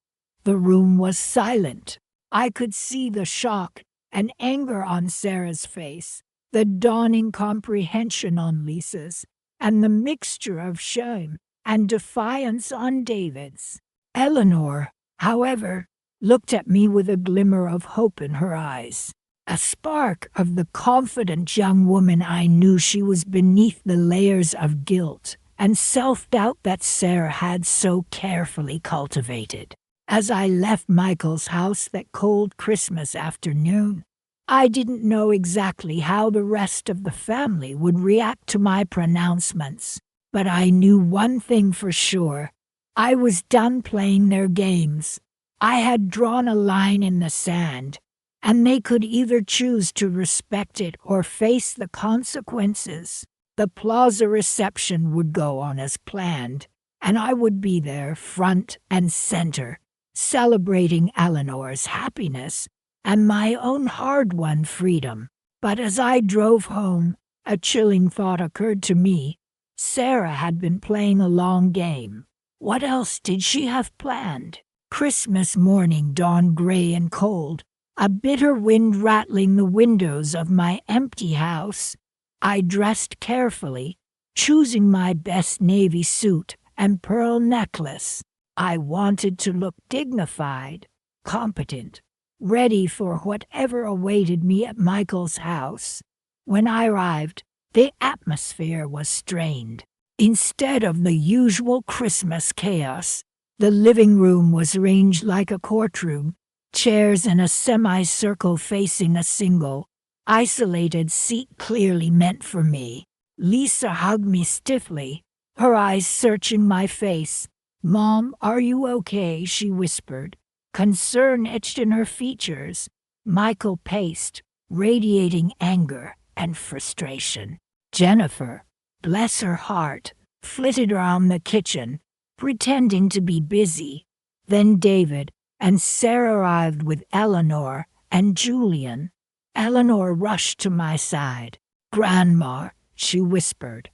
The room was silent. I could see the shock and anger on Sarah's face, the dawning comprehension on Lisa's, and the mixture of shame and defiance on David's. Eleanor, however, looked at me with a glimmer of hope in her eyes, a spark of the confident young woman I knew she was beneath the layers of guilt and self-doubt that Sarah had so carefully cultivated. As I left Michael's house that cold Christmas afternoon, I didn't know exactly how the rest of the family would react to my pronouncements, but I knew one thing for sure. I was done playing their games. I had drawn a line in the sand, and they could either choose to respect it or face the consequences. The plaza reception would go on as planned, and I would be there front and center, celebrating Eleanor's happiness and my own hard-won freedom. But as I drove home, a chilling thought occurred to me. Sarah had been playing a long game. What else did she have planned? Christmas morning dawned gray and cold, a bitter wind rattling the windows of my empty house. I dressed carefully, choosing my best navy suit and pearl necklace. I wanted to look dignified, competent, ready for whatever awaited me at Michael's house. When I arrived, the atmosphere was strained. Instead of the usual Christmas chaos, the living room was arranged like a courtroom, chairs in a semicircle facing a single, isolated seat clearly meant for me. Lisa hugged me stiffly, her eyes searching my face. "Mom, are you okay?" she whispered, concern etched in her features. Michael paced, radiating anger and frustration. Jennifer, bless her heart, flitted around the kitchen, pretending to be busy. Then David and Sarah arrived with Eleanor and Julian. Eleanor rushed to my side. "Grandma," she whispered,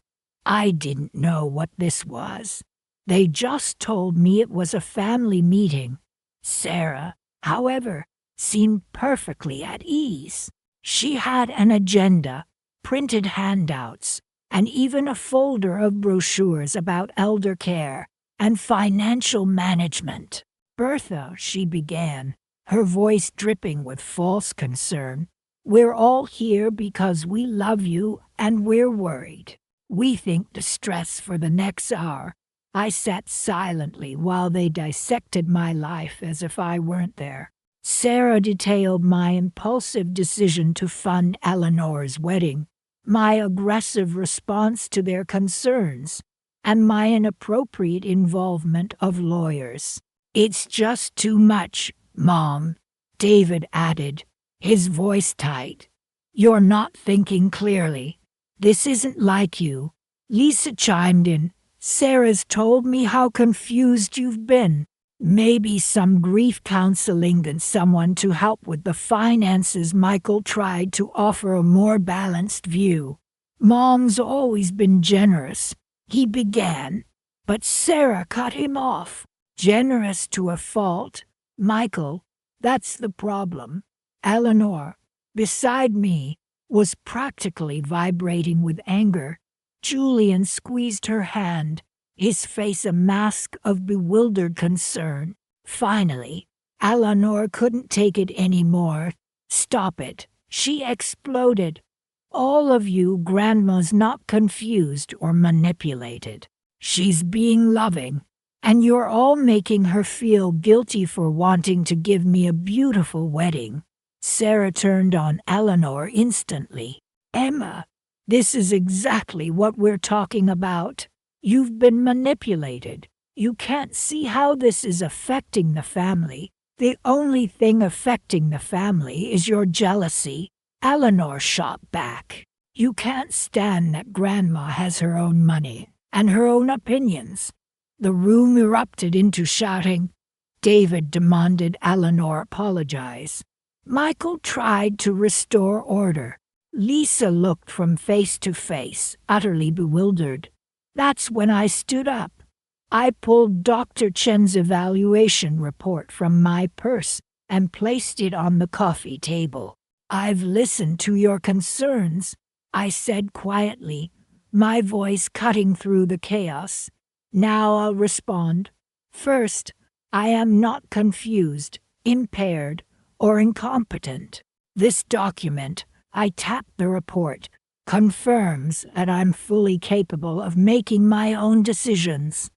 "I didn't know what this was. They just told me it was a family meeting." Sarah, however, seemed perfectly at ease. She had an agenda, printed handouts, and even a folder of brochures about elder care and financial management. "Bertha," she began, her voice dripping with false concern, "we're all here because we love you and we're worried. We think the stress for the next hour." I sat silently while they dissected my life as if I weren't there. Sarah detailed my impulsive decision to fund Eleanor's wedding, my aggressive response to their concerns, and my inappropriate involvement of lawyers. "It's just too much, Mom," David added, his voice tight. "You're not thinking clearly. This isn't like you." Lisa chimed in. "Sarah's told me how confused you've been. Maybe some grief counseling and someone to help with the finances." Michael tried to offer a more balanced view. "Mom's always been generous," he began, but Sarah cut him off. "Generous to a fault, Michael, that's the problem." Eleanor, beside me, was practically vibrating with anger. Julian squeezed her hand, his face a mask of bewildered concern. Finally, Eleanor couldn't take it anymore. "Stop it," she exploded. "All of you, Grandma's not confused or manipulated. She's being loving, and you're all making her feel guilty for wanting to give me a beautiful wedding." Sarah turned on Eleanor instantly. "Emma, this is exactly what we're talking about. You've been manipulated. You can't see how this is affecting the family. The only thing affecting the family is your jealousy." Eleanor shot back. "You can't stand that Grandma has her own money and her own opinions." The room erupted into shouting. David demanded Eleanor apologize. Michael tried to restore order. Lisa looked from face to face, utterly bewildered. That's when I stood up. I pulled Dr. Chen's evaluation report from my purse and placed it on the coffee table. "I've listened to your concerns," I said quietly, my voice cutting through the chaos. "Now I'll respond. First, I am not confused, impaired, or incompetent. This document," I tapped the report, "confirms that I'm fully capable of making my own decisions."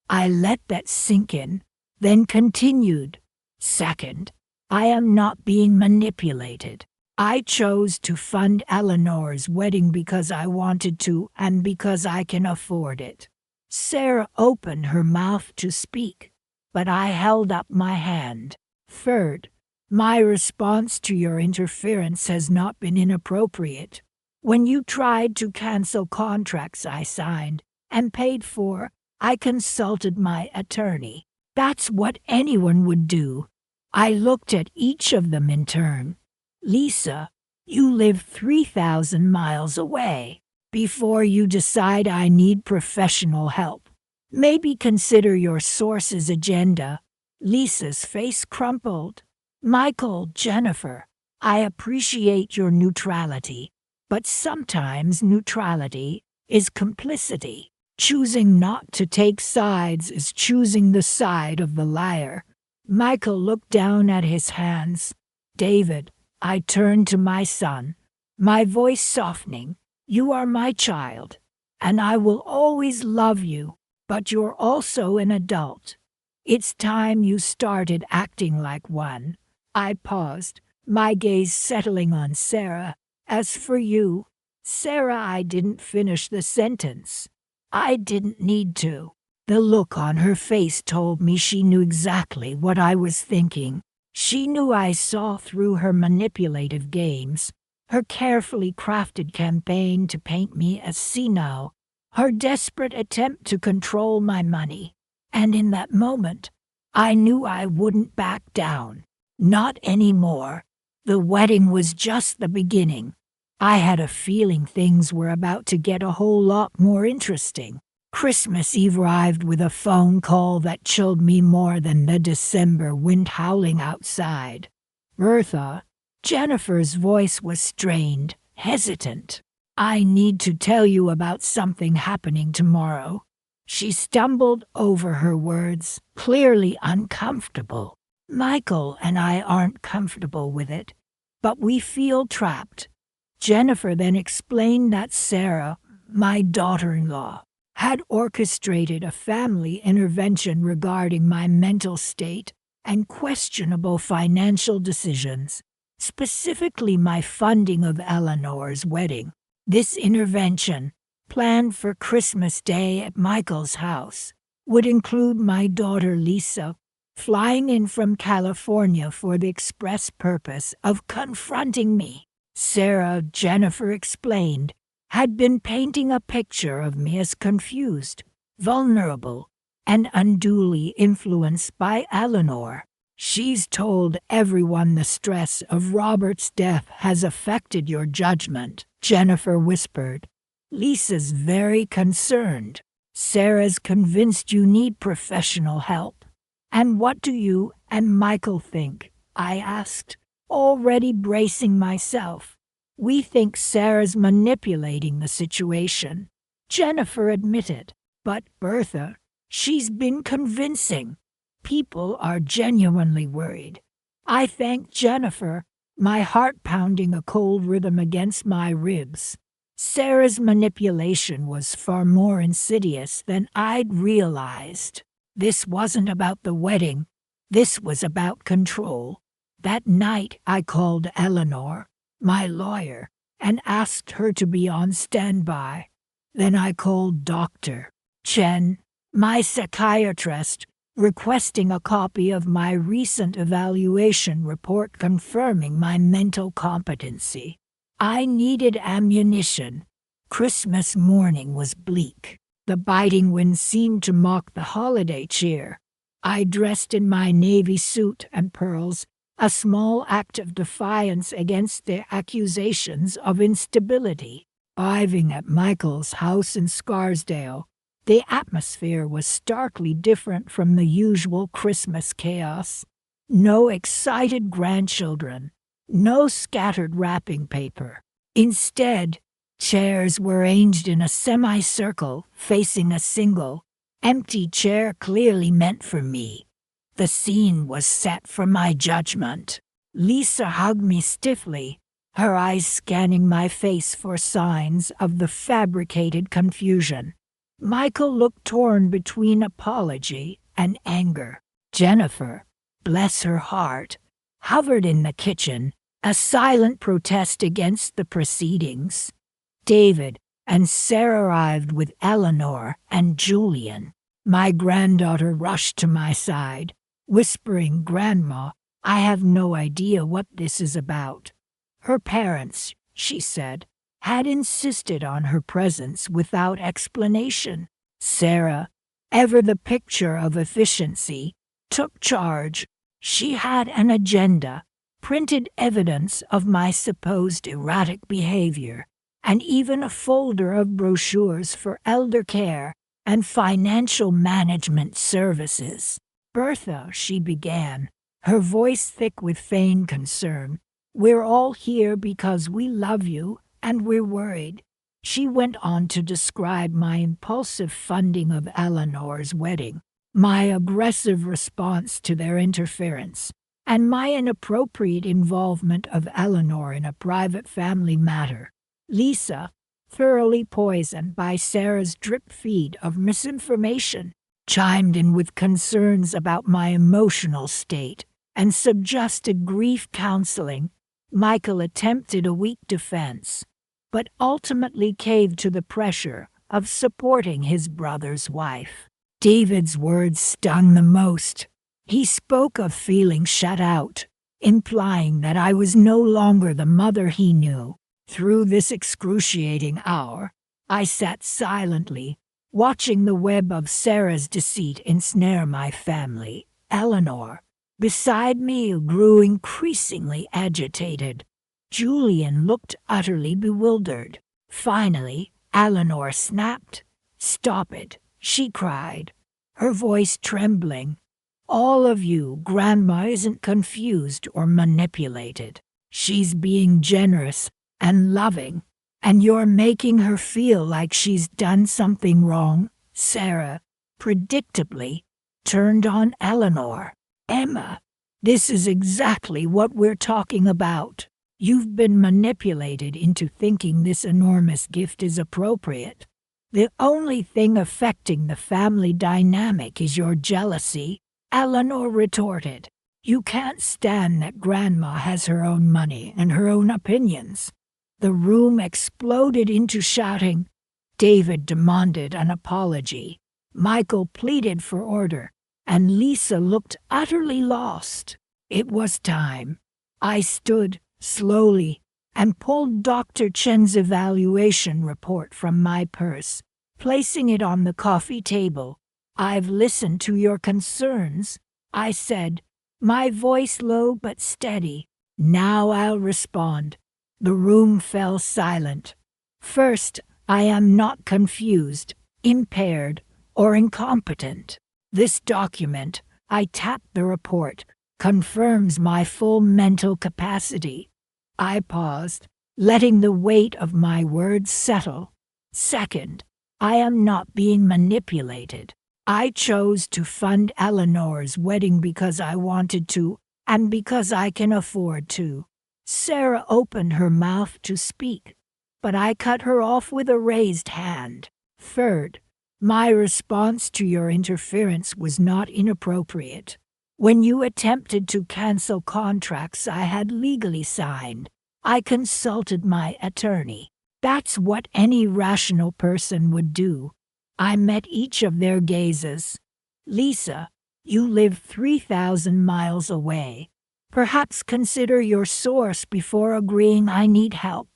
I let that sink in, then continued. "Second, I am not being manipulated. I chose to fund Eleanor's wedding because I wanted to and because I can afford it." Sarah opened her mouth to speak, but I held up my hand. "Third, my response to your interference has not been inappropriate. When you tried to cancel contracts I signed and paid for, I consulted my attorney. That's what anyone would do." I looked at each of them in turn. "Lisa, you live 3,000 miles away. Before you decide I need professional help, maybe consider your source's agenda." Lisa's face crumpled. "Michael, Jennifer, I appreciate your neutrality, but sometimes neutrality is complicity. Choosing not to take sides is choosing the side of the liar." Michael looked down at his hands. "David," I turned to my son, my voice softening, "you are my child, and I will always love you, but you're also an adult. It's time you started acting like one." I paused, my gaze settling on Sarah. "As for you, Sarah," I didn't finish the sentence. I didn't need to. The look on her face told me she knew exactly what I was thinking. She knew I saw through her manipulative games, her carefully crafted campaign to paint me as senile, her desperate attempt to control my money. And in that moment, I knew I wouldn't back down. Not anymore. The wedding was just the beginning. I had a feeling things were about to get a whole lot more interesting. Christmas Eve arrived with a phone call that chilled me more than the December wind howling outside. Bertha, Jennifer's voice was strained, hesitant. I need to tell you about something happening tomorrow. She stumbled over her words, clearly uncomfortable. Michael and I aren't comfortable with it, but we feel trapped. Jennifer then explained that Sarah, my daughter-in-law, had orchestrated a family intervention regarding my mental state and questionable financial decisions, specifically my funding of Eleanor's wedding. This intervention, planned for Christmas Day at Michael's house, would include my daughter Lisa flying in from California for the express purpose of confronting me. Sarah, Jennifer explained, had been painting a picture of me as confused, vulnerable, and unduly influenced by Eleanor. She's told everyone the stress of Robert's death has affected your judgment, Jennifer whispered. Lisa's very concerned. Sarah's convinced you need professional help. And what do you and Michael think? I asked, already bracing myself. We think Sarah's manipulating the situation, Jennifer admitted. But Bertha, she's been convincing. People are genuinely worried. I thanked Jennifer, my heart pounding a cold rhythm against my ribs. Sarah's manipulation was far more insidious than I'd realized. This wasn't about the wedding. This was about control. That night I called Eleanor, my lawyer, and asked her to be on standby. Then I called Dr. Chen, my psychiatrist, requesting a copy of my recent evaluation report confirming my mental competency. I needed ammunition. Christmas morning was bleak. The biting wind seemed to mock the holiday cheer. I dressed in my navy suit and pearls, a small act of defiance against the accusations of instability. Arriving at Michael's house in Scarsdale, the atmosphere was starkly different from the usual Christmas chaos. No excited grandchildren, no scattered wrapping paper. Instead, chairs were arranged in a semicircle facing a single, empty chair clearly meant for me. The scene was set for my judgment. Lisa hugged me stiffly, her eyes scanning my face for signs of the fabricated confusion. Michael looked torn between apology and anger. Jennifer, bless her heart, hovered in the kitchen, a silent protest against the proceedings. David and Sarah arrived with Eleanor and Julian. My granddaughter rushed to my side, whispering, "Grandma, I have no idea what this is about." Her parents, she said, had insisted on her presence without explanation. Sarah, ever the picture of efficiency, took charge. She had an agenda, printed evidence of my supposed erratic behavior, and even a folder of brochures for elder care and financial management services. "Bertha," she began, her voice thick with feigned concern, "we're all here because we love you and we're worried." She went on to describe my impulsive funding of Eleanor's wedding, my aggressive response to their interference, and my inappropriate involvement of Eleanor in a private family matter. Lisa, thoroughly poisoned by Sarah's drip feed of misinformation, chimed in with concerns about my emotional state and suggested grief counseling. Michael attempted a weak defense, but ultimately caved to the pressure of supporting his brother's wife. David's words stung the most. He spoke of feeling shut out, implying that I was no longer the mother he knew. Through this excruciating hour, I sat silently, watching the web of Sarah's deceit ensnare my family. Eleanor, beside me, grew increasingly agitated. Julian looked utterly bewildered. Finally, Eleanor snapped. "Stop it," she cried, her voice trembling. "All of you, Grandma isn't confused or manipulated. She's being generous and loving, and you're making her feel like she's done something wrong." Sarah, predictably, turned on Eleanor. "Emma, this is exactly what we're talking about. You've been manipulated into thinking this enormous gift is appropriate. The only thing affecting the family dynamic is your jealousy," Eleanor retorted. "You can't stand that Grandma has her own money and her own opinions." The room exploded into shouting. David demanded an apology. Michael pleaded for order, and Lisa looked utterly lost. It was time. I stood, slowly, and pulled Dr. Chen's evaluation report from my purse, placing it on the coffee table. "I've listened to your concerns," I said, my voice low but steady. "Now I'll respond." The room fell silent. "First, I am not confused, impaired, or incompetent. This document," I tapped the report, "confirms my full mental capacity." I paused, letting the weight of my words settle. "Second, I am not being manipulated. I chose to fund Eleanor's wedding because I wanted to, and because I can afford to." Sarah opened her mouth to speak, but I cut her off with a raised hand. "Third, my response to your interference was not inappropriate. When you attempted to cancel contracts I had legally signed, I consulted my attorney. That's what any rational person would do. I met each of their gazes. Lisa, you live 3,000 miles away. Perhaps consider your source before agreeing I need help."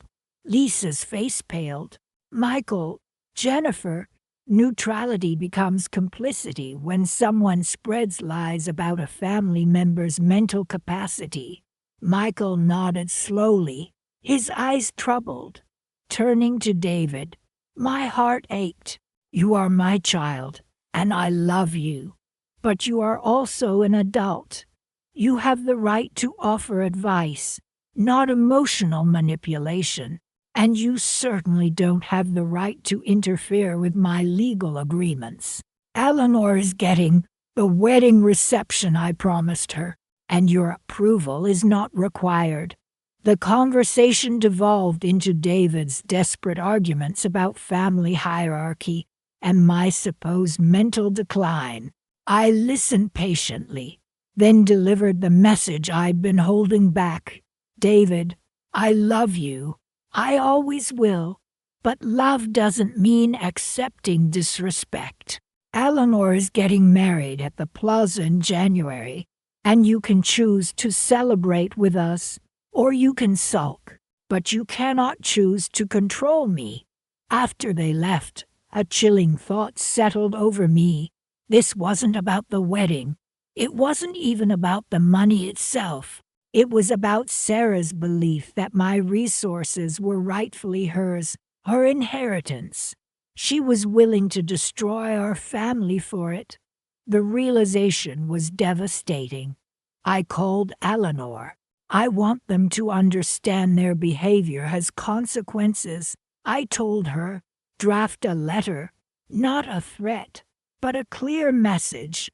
Lisa's face paled. "Michael, Jennifer, neutrality becomes complicity when someone spreads lies about a family member's mental capacity." Michael nodded slowly, his eyes troubled. Turning to David, "My heart ached. You are my child, and I love you. But you are also an adult. You have the right to offer advice, not emotional manipulation, and you certainly don't have the right to interfere with my legal agreements. Eleanor is getting the wedding reception I promised her, and your approval is not required." The conversation devolved into David's desperate arguments about family hierarchy and my supposed mental decline. I listened patiently, then delivered the message I'd been holding back. "David, I love you. I always will. But love doesn't mean accepting disrespect. Eleanor is getting married at the plaza in January, and you can choose to celebrate with us, or you can sulk, but you cannot choose to control me." After they left, a chilling thought settled over me. This wasn't about the wedding. It wasn't even about the money itself. It was about Sarah's belief that my resources were rightfully hers, her inheritance. She was willing to destroy our family for it. The realization was devastating. I called Eleanor. "I want them to understand their behavior has consequences," I told her. "Draft a letter, not a threat, but a clear message."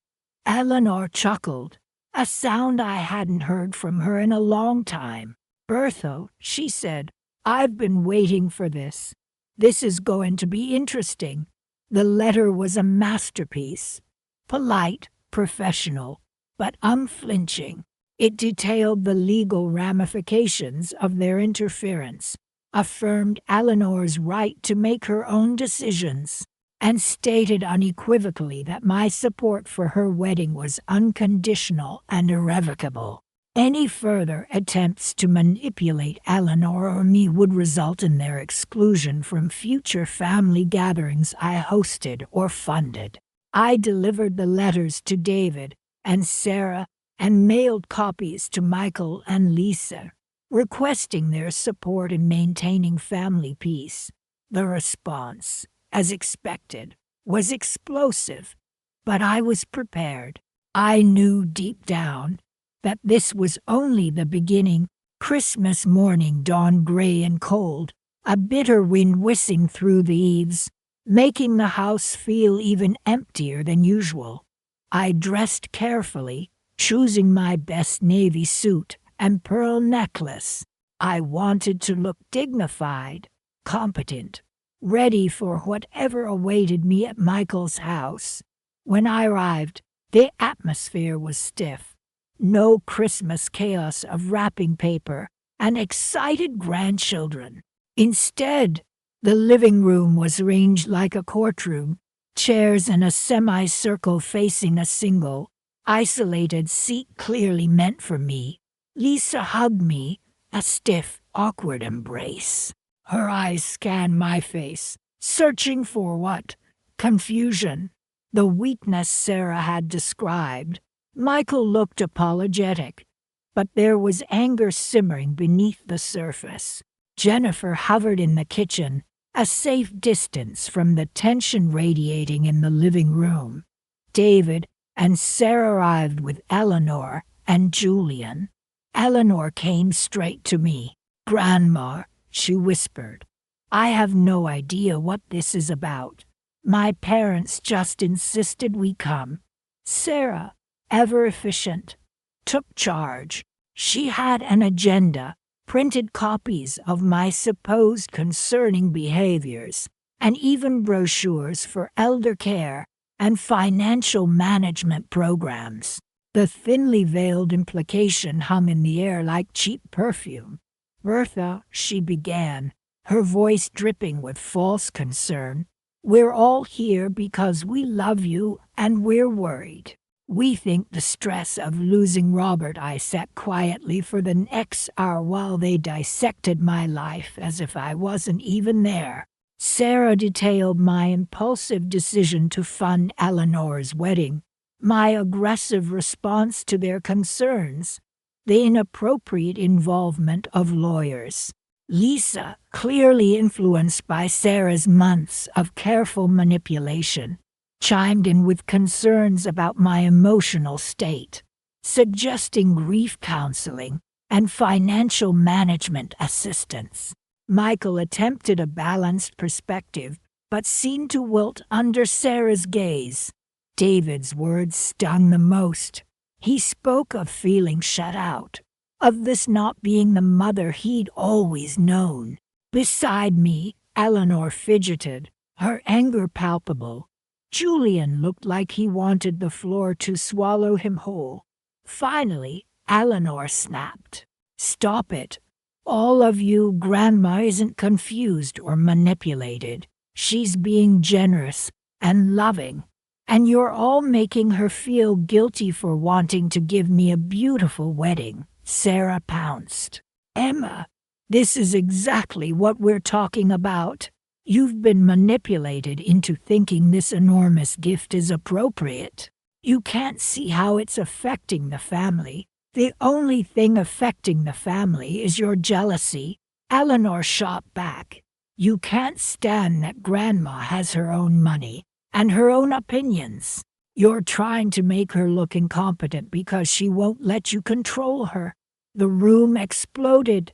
Eleanor chuckled, a sound I hadn't heard from her in a long time. "Bertha," she said, "I've been waiting for this. This is going to be interesting." The letter was a masterpiece. Polite, professional, but unflinching. It detailed the legal ramifications of their interference, affirmed Eleanor's right to make her own decisions, and stated unequivocally that my support for her wedding was unconditional and irrevocable. Any further attempts to manipulate Eleanor or me would result in their exclusion from future family gatherings I hosted or funded. I delivered the letters to David and Sarah and mailed copies to Michael and Lisa. requesting their support in maintaining family peace. The response, as expected, was explosive, but I was prepared. I knew deep down that this was only the beginning. Christmas morning dawned gray and cold, a bitter wind whistling through the eaves, making the house feel even emptier than usual. I dressed carefully, choosing my best navy suit and pearl necklace. I wanted to look dignified, competent, ready for whatever awaited me at Michael's house. When I arrived, the atmosphere was stiff. No Christmas chaos of wrapping paper and excited grandchildren. Instead, the living room was arranged like a courtroom, chairs in a semicircle facing a single, isolated seat clearly meant for me. Lisa hugged me, a stiff, awkward embrace. Her eyes scanned my face, searching for what? Confusion. The weakness Sarah had described. Michael looked apologetic, but there was anger simmering beneath the surface. Jennifer hovered in the kitchen, a safe distance from the tension radiating in the living room. David and Sarah arrived with Eleanor and Julian. Eleanor came straight to me. "Grandma," she whispered, "I have no idea what this is about. My parents just insisted we come." Sarah, ever efficient, took charge. She had an agenda, printed copies of my supposed concerning behaviors, and even brochures for elder care and financial management programs. The thinly veiled implication hung in the air like cheap perfume. "Bertha," she began, her voice dripping with false concern, "we're all here because we love you and we're worried. We think the stress of losing Robert." I sat quietly for the next hour while they dissected my life as if I wasn't even there. Sarah detailed my impulsive decision to fund Eleanor's wedding, my aggressive response to their concerns, the inappropriate involvement of lawyers. Lisa, clearly influenced by Sarah's months of careful manipulation, chimed in with concerns about my emotional state, suggesting grief counseling and financial management assistance. Michael attempted a balanced perspective, but seemed to wilt under Sarah's gaze. David's words stung the most. He spoke of feeling shut out, of this not being the mother he'd always known. Beside me, Eleanor fidgeted, her anger palpable. Julian looked like he wanted the floor to swallow him whole. Finally, Eleanor snapped. "Stop it. All of you, Grandma isn't confused or manipulated. She's being generous and loving, and you're all making her feel guilty for wanting to give me a beautiful wedding." Sarah pounced. "Emma, this is exactly what we're talking about. You've been manipulated into thinking this enormous gift is appropriate. You can't see how it's affecting the family. The only thing affecting the family is your jealousy." Eleanor shot back. "You can't stand that Grandma has her own money and her own opinions. You're trying to make her look incompetent because she won't let you control her." The room exploded.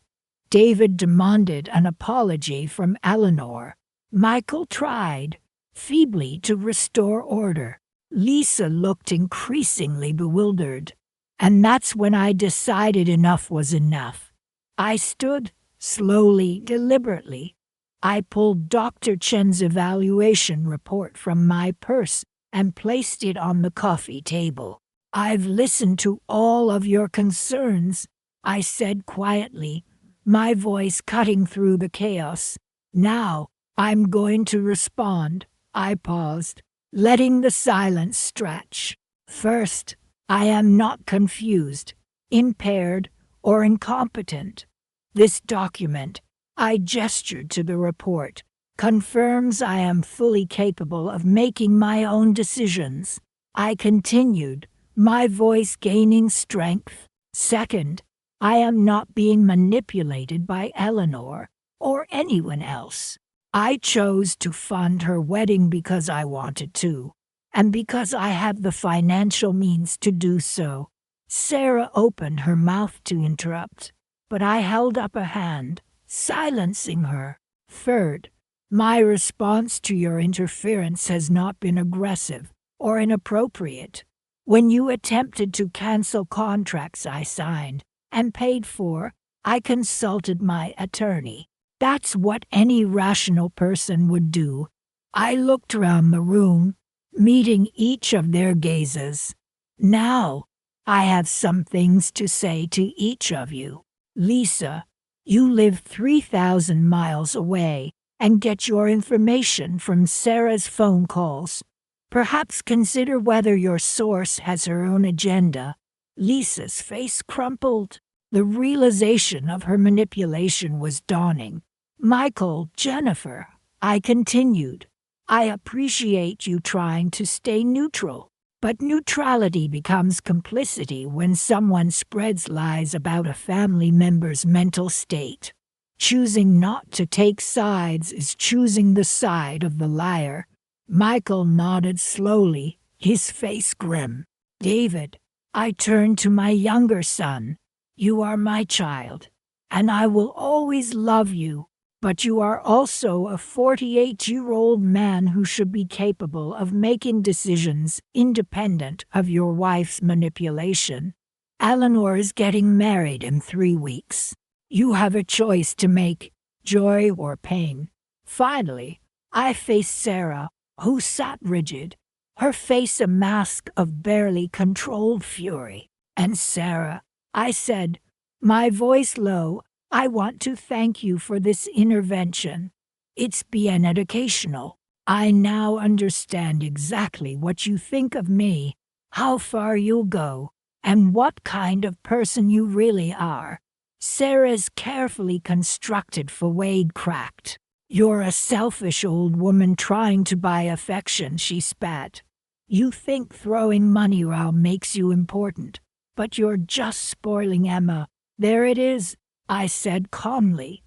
David demanded an apology from Eleanor. Michael tried, feebly, to restore order. Lisa looked increasingly bewildered. And that's when I decided enough was enough. I stood, slowly, deliberately. I pulled Dr. Chen's evaluation report from my purse and placed it on the coffee table. "I've listened to all of your concerns," I said quietly, my voice cutting through the chaos. "Now, I'm going to respond." I paused, letting the silence stretch. "First, I am not confused, impaired, or incompetent. This document," I gestured to the report, "confirms I am fully capable of making my own decisions." I continued, my voice gaining strength. "Second, I am not being manipulated by Eleanor or anyone else. I chose to fund her wedding because I wanted to, and because I have the financial means to do so. Sarah opened her mouth to interrupt, but I held up a hand, silencing her. Third, my response to your interference has not been aggressive or inappropriate. When you attempted to cancel contracts I signed and paid for, I consulted my attorney. That's what any rational person would do. I looked around the room, meeting each of their gazes. Now, I have some things to say to each of you. Lisa, you live 3,000 miles away and get your information from Sarah's phone calls. Perhaps consider whether your source has her own agenda. Lisa's face crumpled. The realization of her manipulation was dawning. Michael, Jennifer, I continued. I appreciate you trying to stay neutral, but neutrality becomes complicity when someone spreads lies about a family member's mental state. Choosing not to take sides is choosing the side of the liar. Michael nodded slowly, his face grim. David, I turned to my younger son. You are my child, and I will always love you. But you are also a 48-year-old man who should be capable of making decisions independent of your wife's manipulation. Eleanor is getting married in 3 weeks. You have a choice to make, joy or pain. Finally, I faced Sarah, who sat rigid, her face a mask of barely controlled fury. And Sarah, I said, my voice low, I want to thank you for this intervention. It's been educational. I now understand exactly what you think of me, how far you'll go, and what kind of person you really are. Sarah's carefully constructed facade cracked. You're a selfish old woman trying to buy affection, she spat. You think throwing money around makes you important, but you're just spoiling Emma. There it is, I said calmly.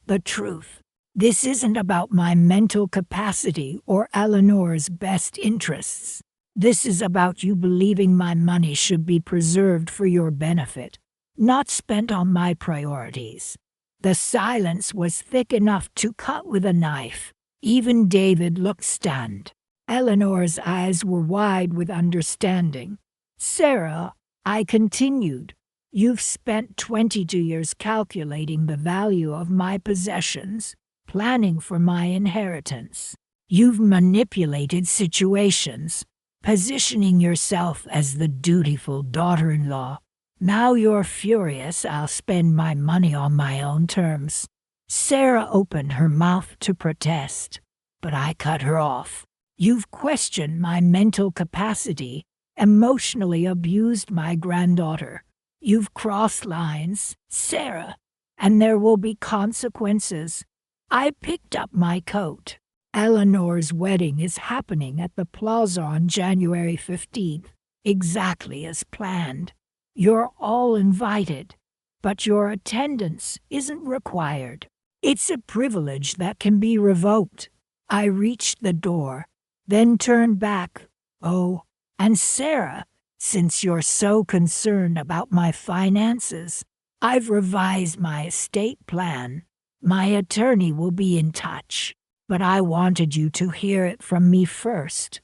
The truth. This isn't about my mental capacity or Eleanor's best interests. This is about you believing my money should be preserved for your benefit, not spent on my priorities. The silence was thick enough to cut with a knife. Even David looked stunned. Eleanor's eyes were wide with understanding. Sarah, I continued, you've spent 22 years calculating the value of my possessions, planning for my inheritance. You've manipulated situations, positioning yourself as the dutiful daughter-in-law. Now you're furious I'll spend my money on my own terms. Sarah opened her mouth to protest, but I cut her off. You've questioned my mental capacity, emotionally abused my granddaughter. You've crossed lines, Sarah, and there will be consequences. I picked up my coat. Eleanor's wedding is happening at the plaza on January 15th, exactly as planned. You're all invited, but your attendance isn't required. It's a privilege that can be revoked. I reached the door, then turned back. Oh, and Sarah, since you're so concerned about my finances, I've revised my estate plan. My attorney will be in touch, but I wanted you to hear it from me first.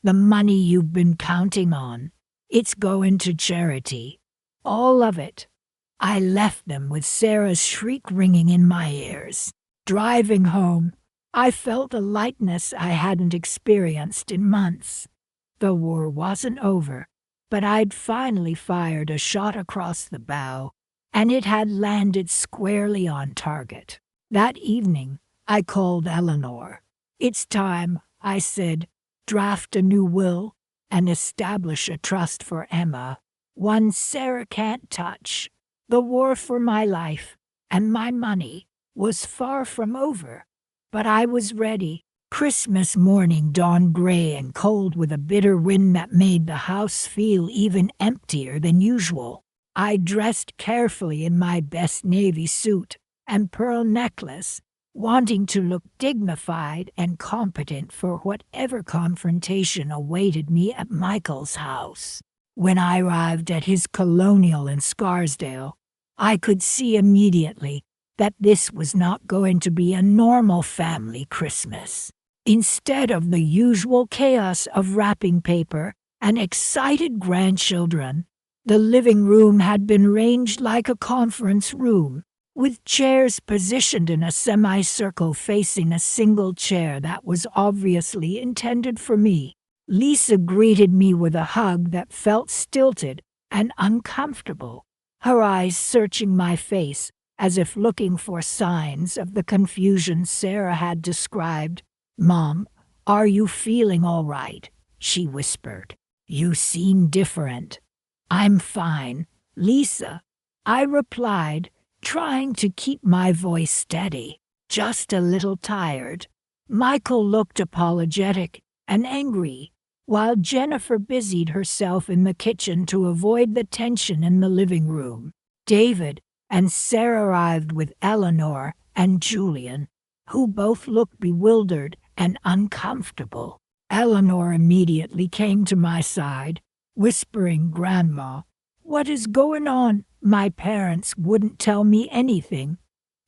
The money you've been counting on, it's going to charity. All of it. I left them with Sarah's shriek ringing in my ears. Driving home, I felt a lightness I hadn't experienced in months. The war wasn't over, but I'd finally fired a shot across the bow, and it had landed squarely on target. That evening, I called Eleanor. It's time, I said, draft a new will and establish a trust for Emma, one Sarah can't touch. The war for my life and my money was far from over, but I was ready. Christmas morning dawned gray and cold with a bitter wind that made the house feel even emptier than usual. I dressed carefully in my best navy suit and pearl necklace, wanting to look dignified and competent for whatever confrontation awaited me at Michael's house. When I arrived at his colonial in Scarsdale, I could see immediately that this was not going to be a normal family Christmas. Instead of the usual chaos of wrapping paper and excited grandchildren, the living room had been ranged like a conference room, with chairs positioned in a semicircle facing a single chair that was obviously intended for me. Lisa greeted me with a hug that felt stilted and uncomfortable, her eyes searching my face as if looking for signs of the confusion Sarah had described. "Mom, are you feeling all right?" she whispered. "You seem different." "I'm fine, Lisa," I replied, trying to keep my voice steady. "Just a little tired." Michael looked apologetic and angry, while Jennifer busied herself in the kitchen to avoid the tension in the living room. David and Sarah arrived with Eleanor and Julian, who both looked bewildered and uncomfortable. Eleanor immediately came to my side, whispering, "Grandma, what is going on? My parents wouldn't tell me anything."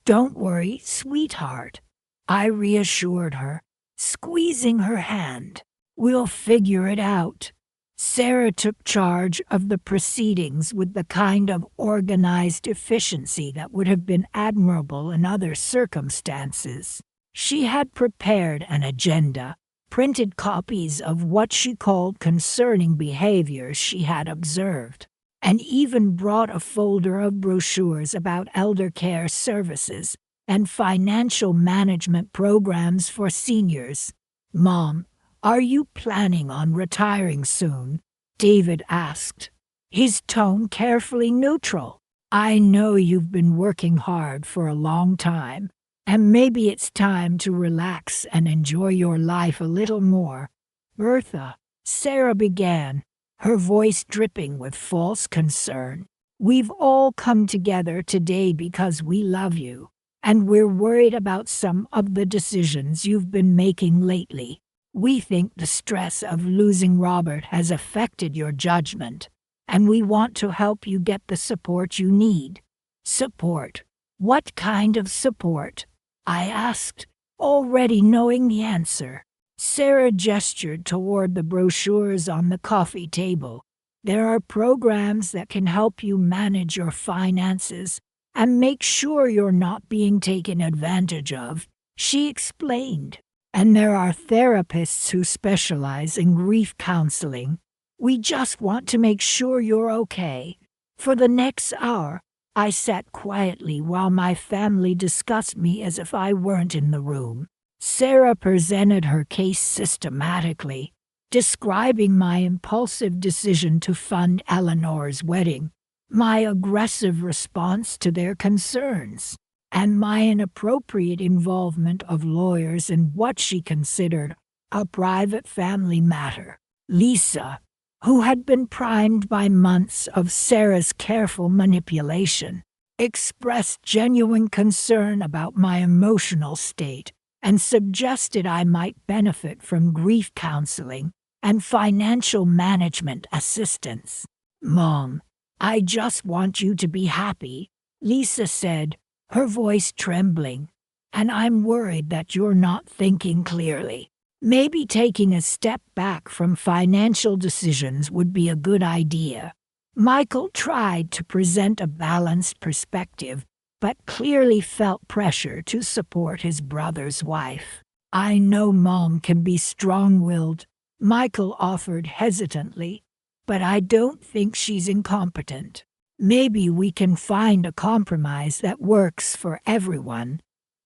"Don't worry, sweetheart," I reassured her, squeezing her hand. "We'll figure it out." Sarah took charge of the proceedings with the kind of organized efficiency that would have been admirable in other circumstances. She had prepared an agenda, printed copies of what she called concerning behaviors she had observed, and even brought a folder of brochures about elder care services and financial management programs for seniors. "Mom, are you planning on retiring soon?" David asked, his tone carefully neutral. "I know you've been working hard for a long time, and maybe it's time to relax and enjoy your life a little more." "Bertha," Sarah began, her voice dripping with false concern, "we've all come together today because we love you, and we're worried about some of the decisions you've been making lately. We think the stress of losing Robert has affected your judgment, and we want to help you get the support you need." "Support? What kind of support?" I asked, already knowing the answer. Sarah gestured toward the brochures on the coffee table. "There are programs that can help you manage your finances and make sure you're not being taken advantage of," she explained. "And there are therapists who specialize in grief counseling. We just want to make sure you're okay." For the next hour, I sat quietly while my family discussed me as if I weren't in the room. Sarah presented her case systematically, describing my impulsive decision to fund Eleanor's wedding, my aggressive response to their concerns, and my inappropriate involvement of lawyers in what she considered a private family matter. Lisa, who had been primed by months of Sarah's careful manipulation, expressed genuine concern about my emotional state and suggested I might benefit from grief counseling and financial management assistance. "Mom, I just want you to be happy," Lisa said, her voice trembling, "and I'm worried that you're not thinking clearly. Maybe taking a step back from financial decisions would be a good idea." Michael tried to present a balanced perspective, but clearly felt pressure to support his brother's wife. "I know Mom can be strong-willed," Michael offered hesitantly, "but I don't think she's incompetent. Maybe we can find a compromise that works for everyone."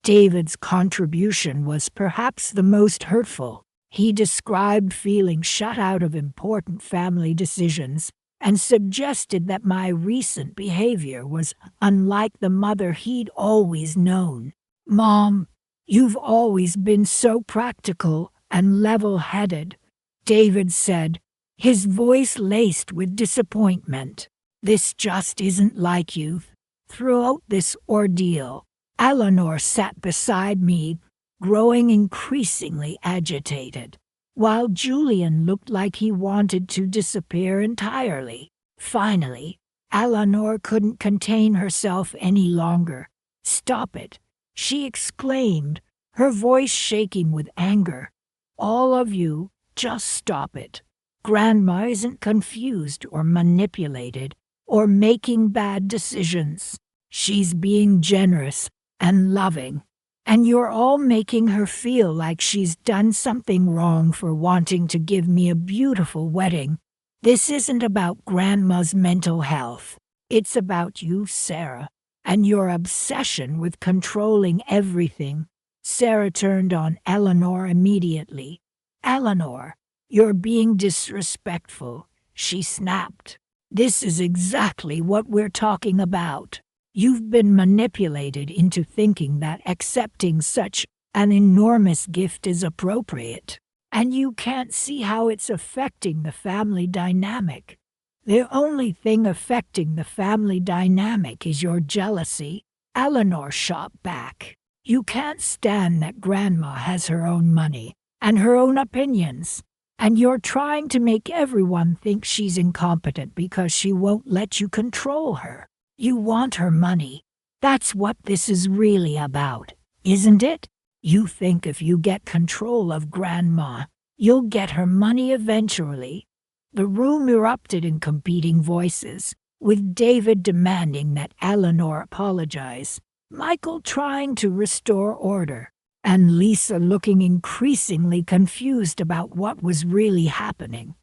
David's contribution was perhaps the most hurtful. He described feeling shut out of important family decisions and suggested that my recent behavior was unlike the mother he'd always known. "Mom, you've always been so practical and level-headed," David said, his voice laced with disappointment. This just isn't like you." Throughout this ordeal, Eleanor sat beside me, growing increasingly agitated, while Julian looked like he wanted to disappear entirely. Finally, Eleanor couldn't contain herself any longer. "Stop it," she exclaimed, her voice shaking with anger. "All of you, just stop it. Grandma isn't confused or manipulated or making bad decisions. She's being generous and loving, and you're all making her feel like she's done something wrong for wanting to give me a beautiful wedding. This isn't about Grandma's mental health. It's about you, Sarah, and your obsession with controlling everything." Sarah turned on Eleanor immediately. "Eleanor, you're being disrespectful," she snapped. "This is exactly what we're talking about. You've been manipulated into thinking that accepting such an enormous gift is appropriate, and you can't see how it's affecting the family dynamic. The only thing affecting the family dynamic is your jealousy." Eleanor shot back. "You can't stand that Grandma has her own money and her own opinions, and you're trying to make everyone think she's incompetent because she won't let you control her. You want her money. That's what this is really about, isn't it? You think if you get control of Grandma, you'll get her money eventually." The room erupted in competing voices, with David demanding that Eleanor apologize, Michael trying to restore order, and Lisa looking increasingly confused about what was really happening.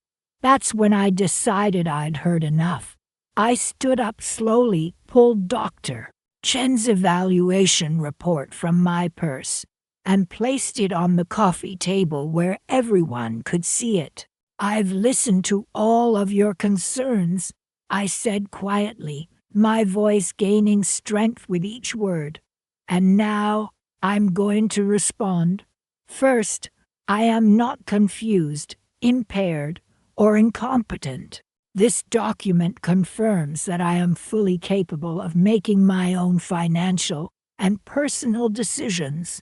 That's when I decided I'd heard enough. I stood up slowly, pulled Dr. Chen's evaluation report from my purse, and placed it on the coffee table where everyone could see it. "I've listened to all of your concerns," I said quietly, my voice gaining strength with each word. "And now I'm going to respond. First, I am not confused, impaired, or incompetent. This document confirms that I am fully capable of making my own financial and personal decisions."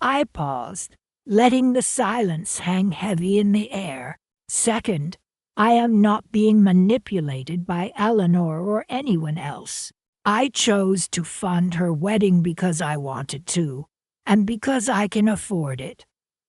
I paused, letting the silence hang heavy in the air. "Second, I am not being manipulated by Eleanor or anyone else. I chose to fund her wedding because I wanted to, and because I can afford it."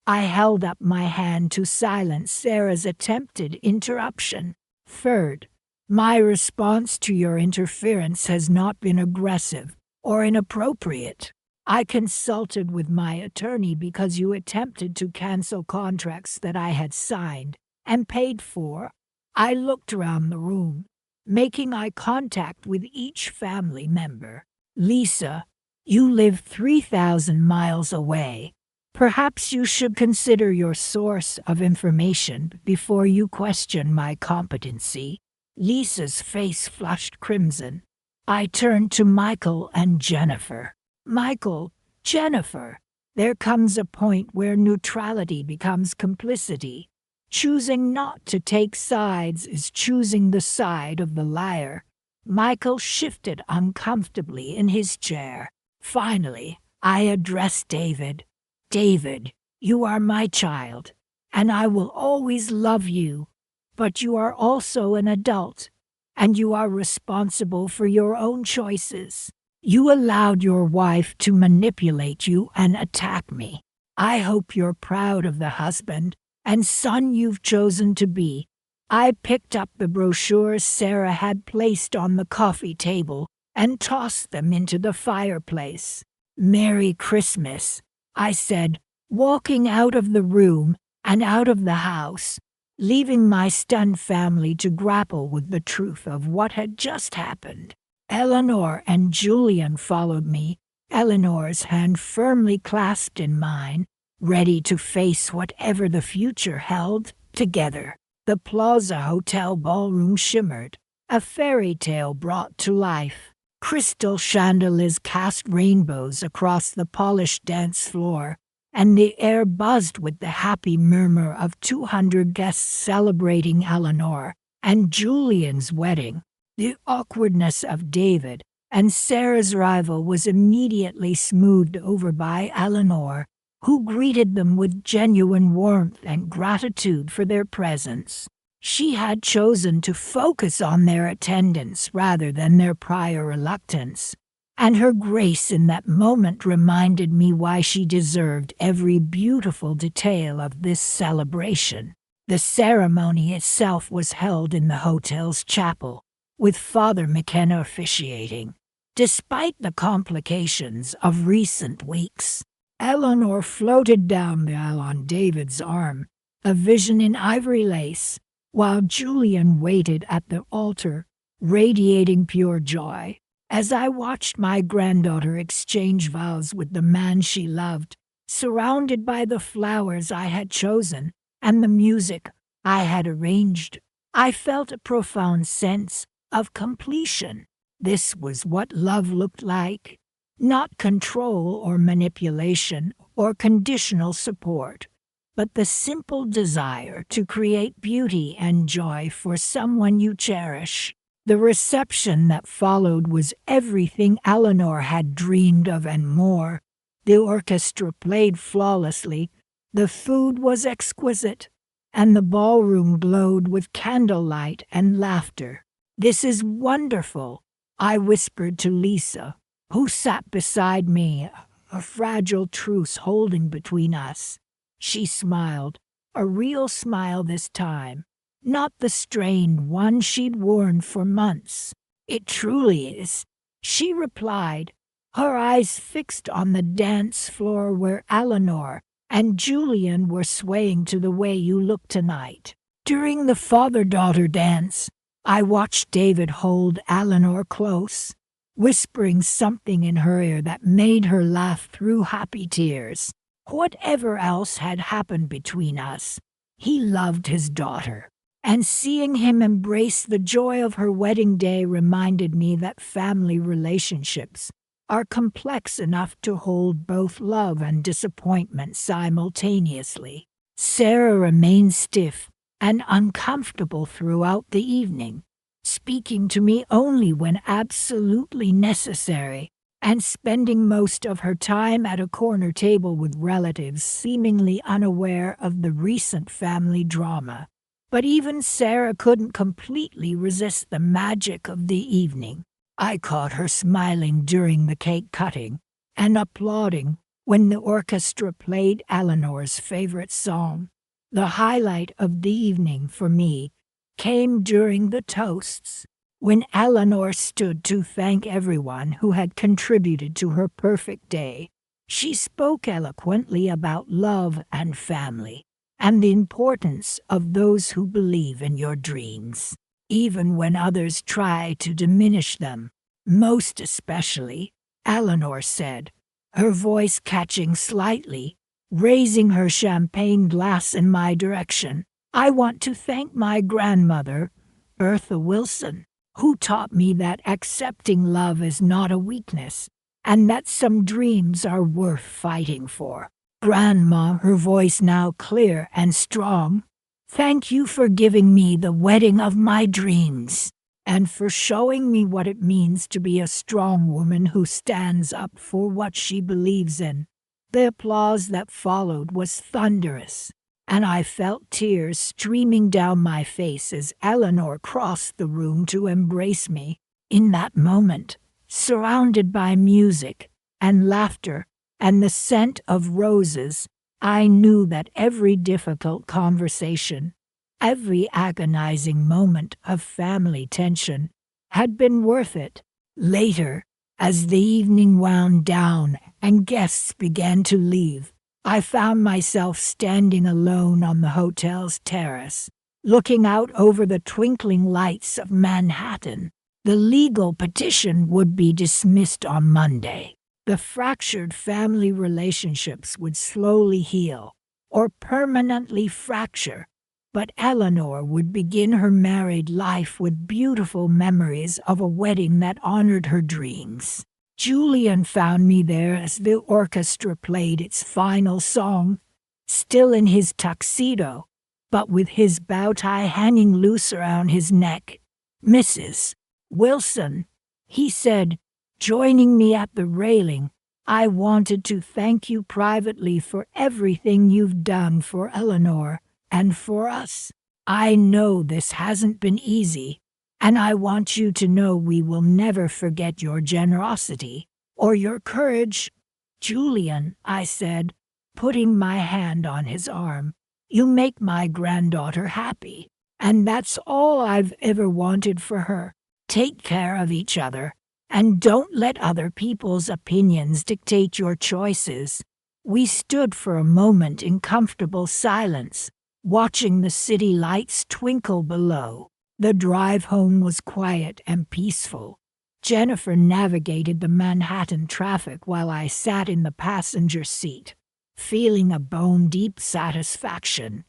I held up my hand to silence Sarah's attempted interruption. "Third, my response to your interference has not been aggressive or inappropriate. I consulted with my attorney because you attempted to cancel contracts that I had signed and paid for." I looked around the room, making eye contact with each family member. "Lisa, you live 3,000 miles away. Perhaps you should consider your source of information before you question my competency." Lisa's face flushed crimson. I turned to Michael and Jennifer. "Michael, Jennifer, there comes a point where neutrality becomes complicity. Choosing not to take sides is choosing the side of the liar." Michael shifted uncomfortably in his chair. Finally, I addressed David. "David, you are my child, and I will always love you. But you are also an adult, and you are responsible for your own choices. You allowed your wife to manipulate you and attack me. I hope you're proud of the husband and son you've chosen to be." I picked up the brochures Sarah had placed on the coffee table and tossed them into the fireplace. "Merry Christmas," I said, walking out of the room and out of the house, leaving my stunned family to grapple with the truth of what had just happened. Eleanor and Julian followed me, Eleanor's hand firmly clasped in mine, ready to face whatever the future held together. The Plaza Hotel ballroom shimmered, a fairy tale brought to life. Crystal chandeliers cast rainbows across the polished dance floor, and the air buzzed with the happy murmur of 200 guests celebrating Eleanor and Julian's wedding. The awkwardness of David and Sarah's arrival was immediately smoothed over by Eleanor, who greeted them with genuine warmth and gratitude for their presence. She had chosen to focus on their attendance rather than their prior reluctance, and her grace in that moment reminded me why she deserved every beautiful detail of this celebration. The ceremony itself was held in the hotel's chapel, with Father McKenna officiating. Despite the complications of recent weeks, Eleanor floated down the aisle on David's arm, a vision in ivory lace, while Julian waited at the altar, radiating pure joy. As I watched my granddaughter exchange vows with the man she loved, surrounded by the flowers I had chosen and the music I had arranged, I felt a profound sense of completion. This was what love looked like. Not control or manipulation or conditional support, but the simple desire to create beauty and joy for someone you cherish. The reception that followed was everything Eleanor had dreamed of and more. The orchestra played flawlessly, the food was exquisite, and the ballroom glowed with candlelight and laughter. "This is wonderful," I whispered to Lisa, who sat beside me, a fragile truce holding between us. She smiled, a real smile this time, not the strained one she'd worn for months. "It truly is," she replied, her eyes fixed on the dance floor where Eleanor and Julian were swaying to "The Way You Look Tonight." During the father-daughter dance, I watched David hold Eleanor close, whispering something in her ear that made her laugh through happy tears. Whatever else had happened between us, he loved his daughter, and seeing him embrace the joy of her wedding day reminded me that family relationships are complex enough to hold both love and disappointment simultaneously. Sarah remained stiff and uncomfortable throughout the evening, speaking to me only when absolutely necessary, and spending most of her time at a corner table with relatives seemingly unaware of the recent family drama. But even Sarah couldn't completely resist the magic of the evening. I caught her smiling during the cake cutting and applauding when the orchestra played Eleanor's favorite song. The highlight of the evening for me came during the toasts, when Eleanor stood to thank everyone who had contributed to her perfect day. She spoke eloquently about love and family, and the importance of those who believe in your dreams, even when others try to diminish them. "Most especially," Eleanor said, her voice catching slightly, raising her champagne glass in my direction, "I want to thank my grandmother, Bertha Wilson, who taught me that accepting love is not a weakness, and that some dreams are worth fighting for. Grandma," her voice now clear and strong, "thank you for giving me the wedding of my dreams, and for showing me what it means to be a strong woman who stands up for what she believes in." The applause that followed was thunderous, and I felt tears streaming down my face as Eleanor crossed the room to embrace me. In that moment, surrounded by music and laughter and the scent of roses, I knew that every difficult conversation, every agonizing moment of family tension, had been worth it. Later, as the evening wound down and guests began to leave, I found myself standing alone on the hotel's terrace, looking out over the twinkling lights of Manhattan. The legal petition would be dismissed on Monday. The fractured family relationships would slowly heal, or permanently fracture, but Eleanor would begin her married life with beautiful memories of a wedding that honored her dreams. Julian found me there as the orchestra played its final song, still in his tuxedo, but with his bow tie hanging loose around his neck. "Mrs. Wilson, he said, joining me at the railing, I wanted to thank you privately for everything you've done for Eleanor and for us. I know this hasn't been easy, and I want you to know we will never forget your generosity or your courage. Julian, I said, putting my hand on his arm, you make my granddaughter happy, and that's all I've ever wanted for her. Take care of each other, and don't let other people's opinions dictate your choices. We stood for a moment in comfortable silence, watching the city lights twinkle below. The drive home was quiet and peaceful. Jennifer navigated the Manhattan traffic while I sat in the passenger seat, feeling a bone-deep satisfaction.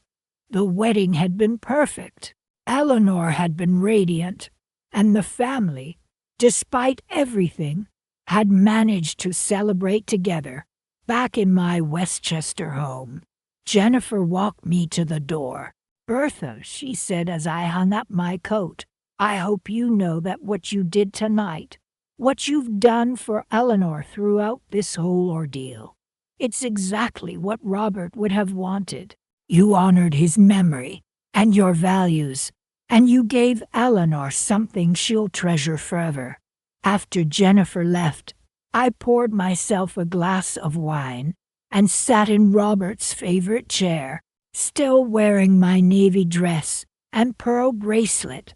The wedding had been perfect. Eleanor had been radiant, and the family, despite everything, had managed to celebrate together. Back in my Westchester home, Jennifer walked me to the door. Bertha, she said as I hung up my coat, I hope you know that what you did tonight, what you've done for Eleanor throughout this whole ordeal, it's exactly what Robert would have wanted. You honored his memory and your values, and you gave Eleanor something she'll treasure forever. After Jennifer left, I poured myself a glass of wine and sat in Robert's favorite chair, still wearing my navy dress and pearl bracelet.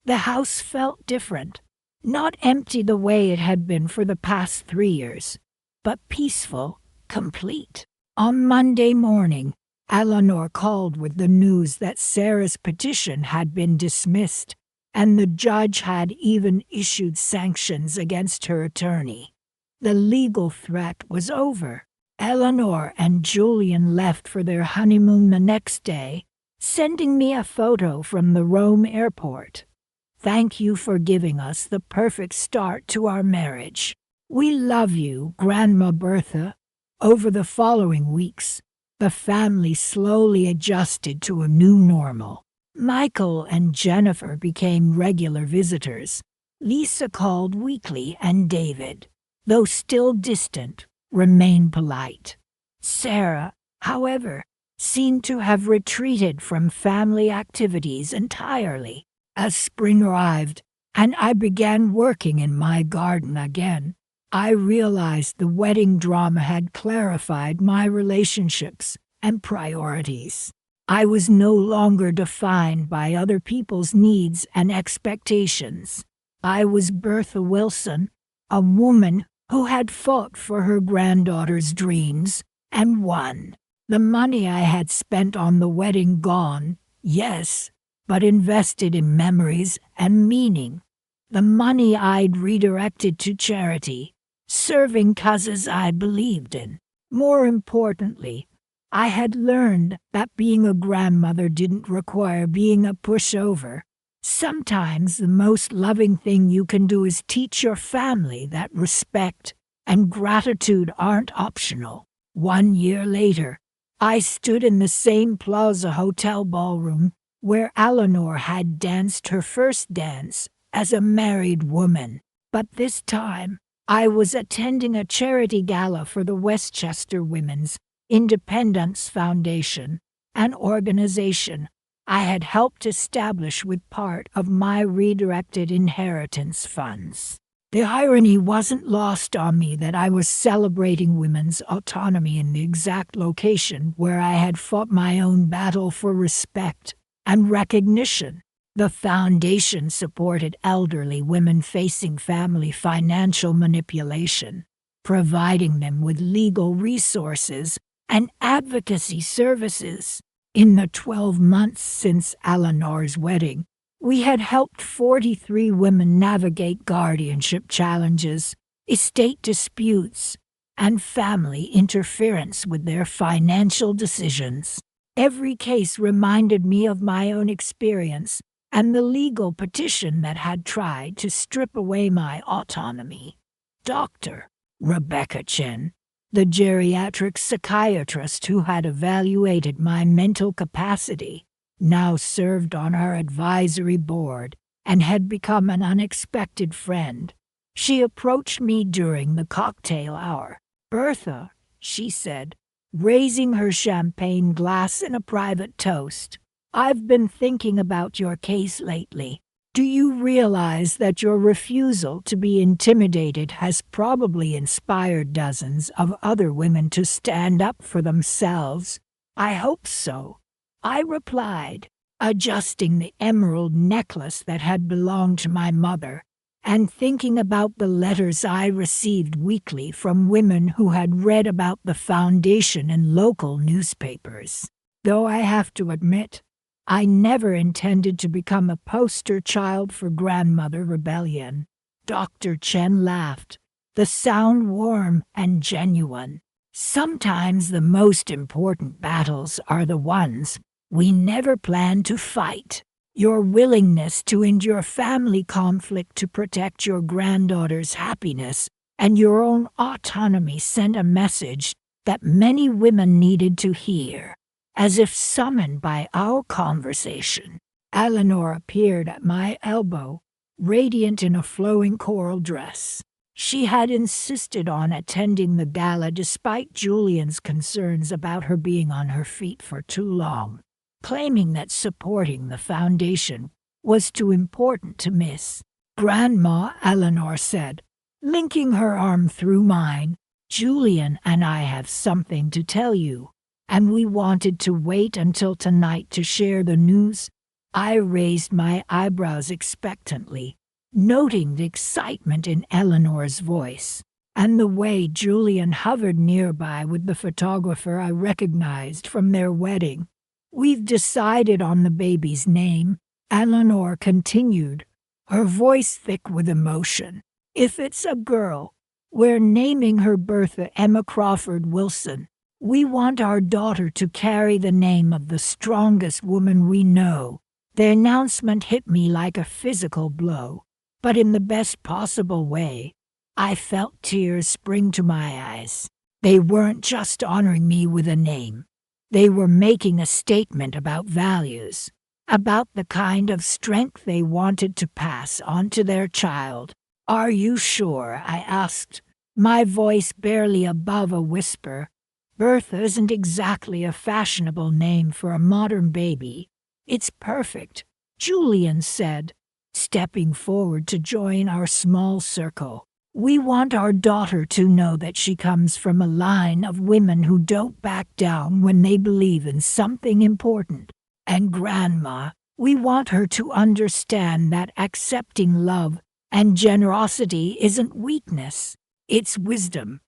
The house felt different, not empty the way it had been for the past 3 years, but peaceful, complete. On Monday morning, Eleanor called with the news that Sarah's petition had been dismissed, and the judge had even issued sanctions against her attorney. The legal threat was over. Eleanor and Julian left for their honeymoon the next day, sending me a photo from the Rome airport. Thank you for giving us the perfect start to our marriage. We love you, Grandma Bertha. Over the following weeks, the family slowly adjusted to a new normal. Michael and Jennifer became regular visitors. Lisa called weekly, and David, though still distant, remained polite. Sarah, however, seemed to have retreated from family activities entirely. As spring arrived, and I began working in my garden again, I realized the wedding drama had clarified my relationships and priorities. I was no longer defined by other people's needs and expectations. I was Bertha Wilson, a woman who had fought for her granddaughter's dreams and won. The money I had spent on the wedding gone, yes, but invested in memories and meaning. The money I'd redirected to charity, serving causes I believed in. More importantly, I had learned that being a grandmother didn't require being a pushover. Sometimes the most loving thing you can do is teach your family that respect and gratitude aren't optional. 1 year later, I stood in the same Plaza Hotel ballroom where Eleanor had danced her first dance as a married woman. But this time, I was attending a charity gala for the Westchester Women's Independence Foundation, an organization I had helped establish with part of my redirected inheritance funds. The irony wasn't lost on me that I was celebrating women's autonomy in the exact location where I had fought my own battle for respect and recognition. The foundation supported elderly women facing family financial manipulation, providing them with legal resources and advocacy services. In the 12 months since Eleanor's wedding, we had helped 43 women navigate guardianship challenges, estate disputes, and family interference with their financial decisions. Every case reminded me of my own experience and the legal petition that had tried to strip away my autonomy. Dr. Rebecca Chen, the geriatric psychiatrist who had evaluated my mental capacity, now served on our advisory board and had become an unexpected friend. She approached me during the cocktail hour. "Bertha," she said, raising her champagne glass in a private toast, "I've been thinking about your case lately. Do you realize that your refusal to be intimidated has probably inspired dozens of other women to stand up for themselves?" "I hope so," I replied, adjusting the emerald necklace that had belonged to my mother, and thinking about the letters I received weekly from women who had read about the foundation in local newspapers. Though I have to admit, I never intended to become a poster child for grandmother rebellion. Dr. Chen laughed, the sound warm and genuine. "Sometimes the most important battles are the ones we never planned to fight. Your willingness to endure family conflict to protect your granddaughter's happiness and your own autonomy sent a message that many women needed to hear." As if summoned by our conversation, Eleanor appeared at my elbow, radiant in a flowing coral dress. She had insisted on attending the gala despite Julian's concerns about her being on her feet for too long, claiming that supporting the foundation was too important to miss. "Grandma," Eleanor said, linking her arm through mine, "Julian and I have something to tell you, and we wanted to wait until tonight to share the news." I raised my eyebrows expectantly, noting the excitement in Eleanor's voice, and the way Julian hovered nearby with the photographer I recognized from their wedding. "We've decided on the baby's name," Eleanor continued, her voice thick with emotion. "If it's a girl, we're naming her Bertha Emma Crawford Wilson. We want our daughter to carry the name of the strongest woman we know." The announcement hit me like a physical blow, but in the best possible way. I felt tears spring to my eyes. They weren't just honoring me with a name. They were making a statement about values, about the kind of strength they wanted to pass on to their child. "Are you sure?" I asked, my voice barely above a whisper. "Bertha isn't exactly a fashionable name for a modern baby." "It's perfect," Julian said, stepping forward to join our small circle. "We want our daughter to know that she comes from a line of women who don't back down when they believe in something important. And Grandma, we want her to understand that accepting love and generosity isn't weakness, it's wisdom."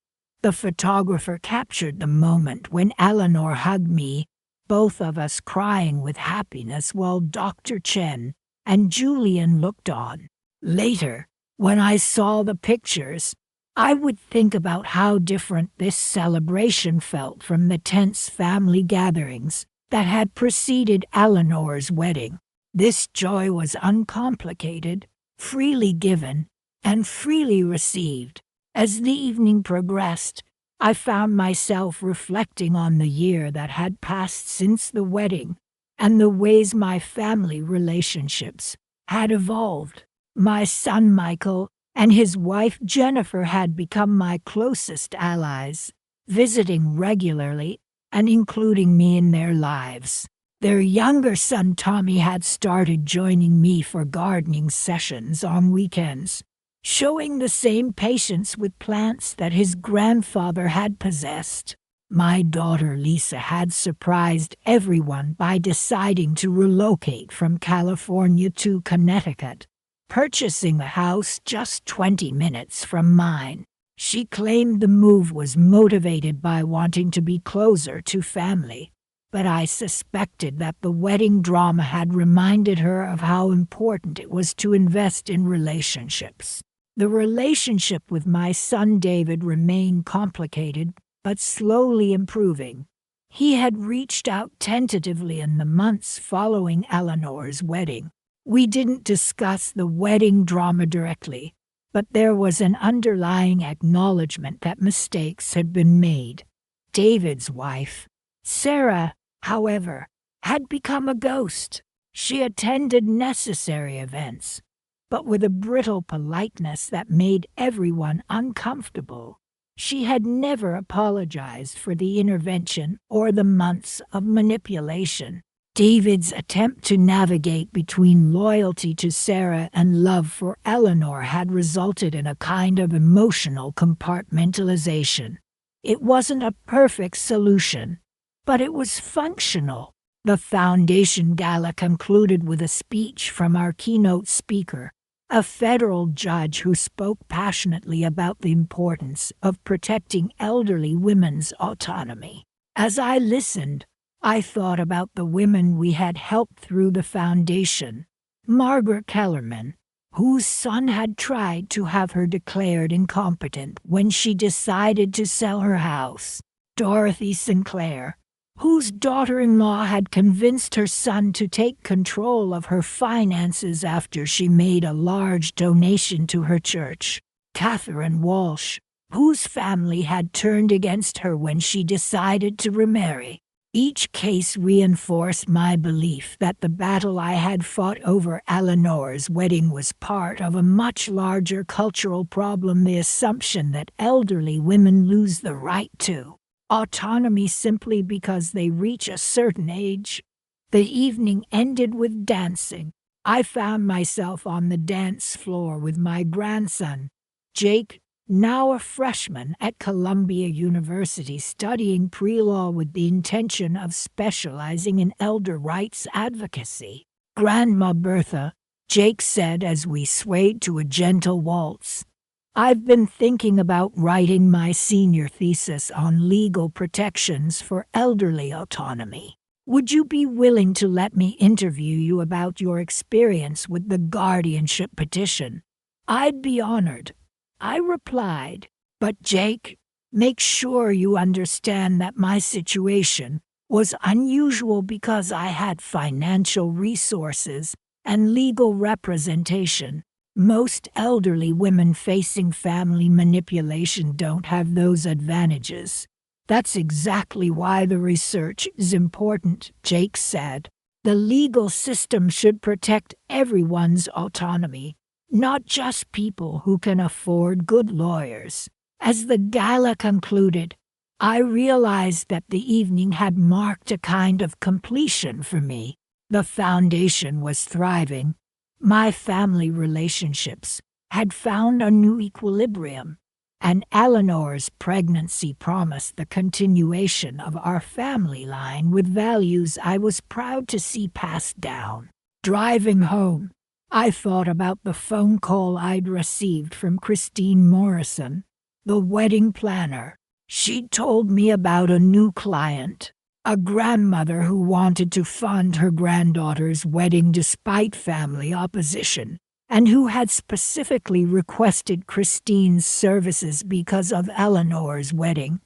The photographer captured the moment when Eleanor hugged me, both of us crying with happiness while Dr. Chen and Julian looked on. Later, when I saw the pictures, I would think about how different this celebration felt from the tense family gatherings that had preceded Eleanor's wedding. This joy was uncomplicated, freely given, and freely received. As the evening progressed, I found myself reflecting on the year that had passed since the wedding and the ways my family relationships had evolved. My son Michael and his wife Jennifer had become my closest allies, visiting regularly and including me in their lives. Their younger son Tommy had started joining me for gardening sessions on weekends, showing the same patience with plants that his grandfather had possessed. My daughter Lisa had surprised everyone by deciding to relocate from California to Connecticut, purchasing a house just 20 minutes from mine. She claimed the move was motivated by wanting to be closer to family, but I suspected that the wedding drama had reminded her of how important it was to invest in relationships. The relationship with my son David remained complicated, but slowly improving. He had reached out tentatively in the months following Eleanor's wedding. We didn't discuss the wedding drama directly, but there was an underlying acknowledgement that mistakes had been made. David's wife, Sarah, however, had become a ghost. She attended necessary events, but with a brittle politeness that made everyone uncomfortable. She had never apologized for the intervention or the months of manipulation. David's attempt to navigate between loyalty to Sarah and love for Eleanor had resulted in a kind of emotional compartmentalization. It wasn't a perfect solution, but it was functional. The foundation gala concluded with a speech from our keynote speaker, a federal judge who spoke passionately about the importance of protecting elderly women's autonomy. As I listened, I thought about the women we had helped through the foundation. Margaret Kellerman, whose son had tried to have her declared incompetent when she decided to sell her house. Dorothy Sinclair, whose daughter-in-law had convinced her son to take control of her finances after she made a large donation to her church. Catherine Walsh, whose family had turned against her when she decided to remarry. Each case reinforced my belief that the battle I had fought over Eleanor's wedding was part of a much larger cultural problem, the assumption that elderly women lose the right to autonomy simply because they reach a certain age. The evening ended with dancing. I found myself on the dance floor with my grandson, Jake, now a freshman at Columbia University studying pre-law with the intention of specializing in elder rights advocacy. Grandma Bertha, Jake said as we swayed to a gentle waltz, I've been thinking about writing my senior thesis on legal protections for elderly autonomy. Would you be willing to let me interview you about your experience with the guardianship petition? I'd be honored, I replied. But Jake, make sure you understand that my situation was unusual because I had financial resources and legal representation. Most elderly women facing family manipulation don't have those advantages. That's exactly why the research is important, Jake said. The legal system should protect everyone's autonomy, not just people who can afford good lawyers. As the gala concluded, I realized that the evening had marked a kind of completion for me. The foundation was thriving. My family relationships had found a new equilibrium, and Eleanor's pregnancy promised the continuation of our family line with values I was proud to see passed down. Driving home, I thought about the phone call I'd received from Christine Morrison, the wedding planner. She'd told me about a new client, a grandmother who wanted to fund her granddaughter's wedding despite family opposition, and who had specifically requested Christine's services because of Eleanor's wedding.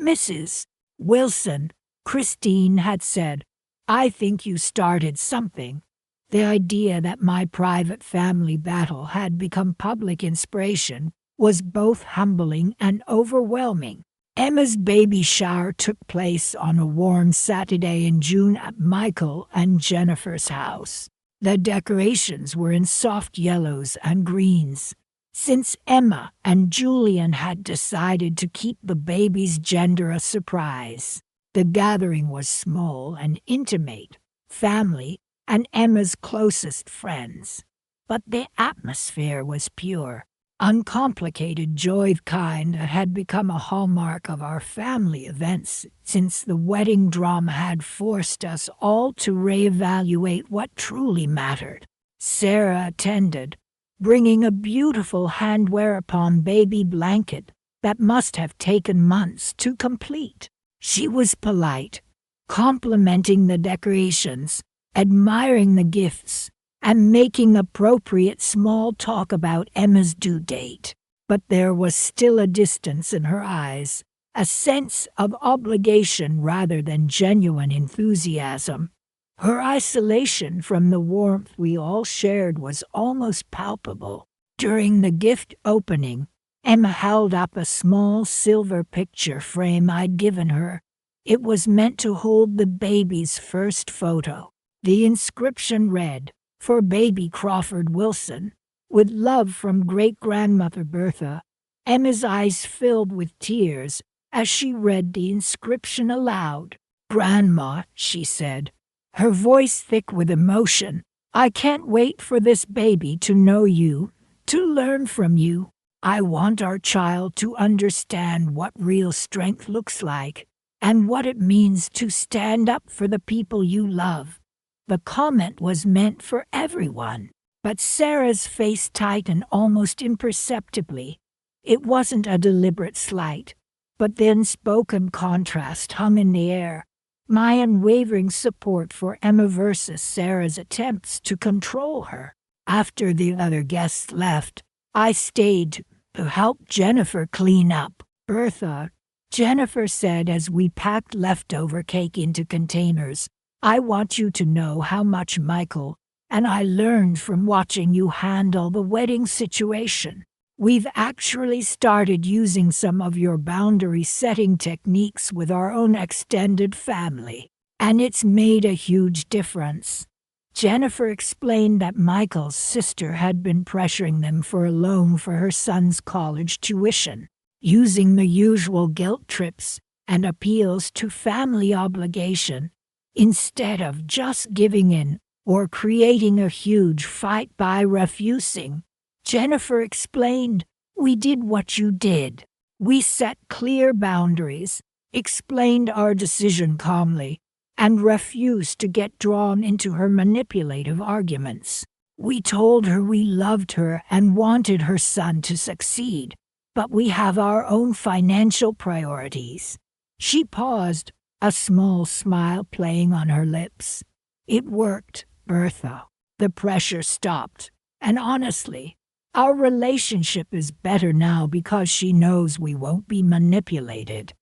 Mrs. Wilson, Christine had said, I think you started something. The idea that my private family battle had become public inspiration was both humbling and overwhelming. Emma's baby shower took place on a warm Saturday in June at Michael and Jennifer's house. The decorations were in soft yellows and greens. Since Emma and Julian had decided to keep the baby's gender a surprise, the gathering was small and intimate, family and Emma's closest friends. But the atmosphere was pure, uncomplicated joy, the kind that had become a hallmark of our family events since the wedding drama had forced us all to reevaluate what truly mattered. Sarah attended, bringing a beautiful hand-wear-upon baby blanket that must have taken months to complete. She was polite, complimenting the decorations, admiring the gifts, and making appropriate small talk about Emma's due date. But there was still a distance in her eyes, a sense of obligation rather than genuine enthusiasm. Her isolation from the warmth we all shared was almost palpable. During the gift opening, Emma held up a small silver picture frame I'd given her. It was meant to hold the baby's first photo. The inscription read, "For baby Crawford Wilson, With love from great-grandmother Bertha. Emma's eyes filled with tears as she read the inscription aloud. "Grandma," she said, her voice thick with emotion, "I can't wait for this baby to know you, to learn from you. I want our child to understand what real strength looks like and what it means to stand up for the people you love." The comment was meant for everyone, but Sarah's face tightened almost imperceptibly. It wasn't a deliberate slight, but the unspoken contrast hung in the air. My unwavering support for Emma versus Sarah's attempts to control her. After the other guests left, I stayed to help Jennifer clean up. "Bertha," Jennifer said as we packed leftover cake into containers, "I want you to know how much Michael and I learned from watching you handle the wedding situation. We've actually started using some of your boundary-setting techniques with our own extended family, and it's made a huge difference." Jennifer explained that Michael's sister had been pressuring them for a loan for her son's college tuition, using the usual guilt trips and appeals to family obligation, instead of just giving in or creating a huge fight by refusing. Jennifer explained, "We did what you did. We set clear boundaries, explained our decision calmly, and refused to get drawn into her manipulative arguments. We told her we loved her and wanted her son to succeed, but we have our own financial priorities." She paused, a small smile playing on her lips. "It worked, Bertha. The pressure stopped, and honestly, our relationship is better now because she knows we won't be manipulated."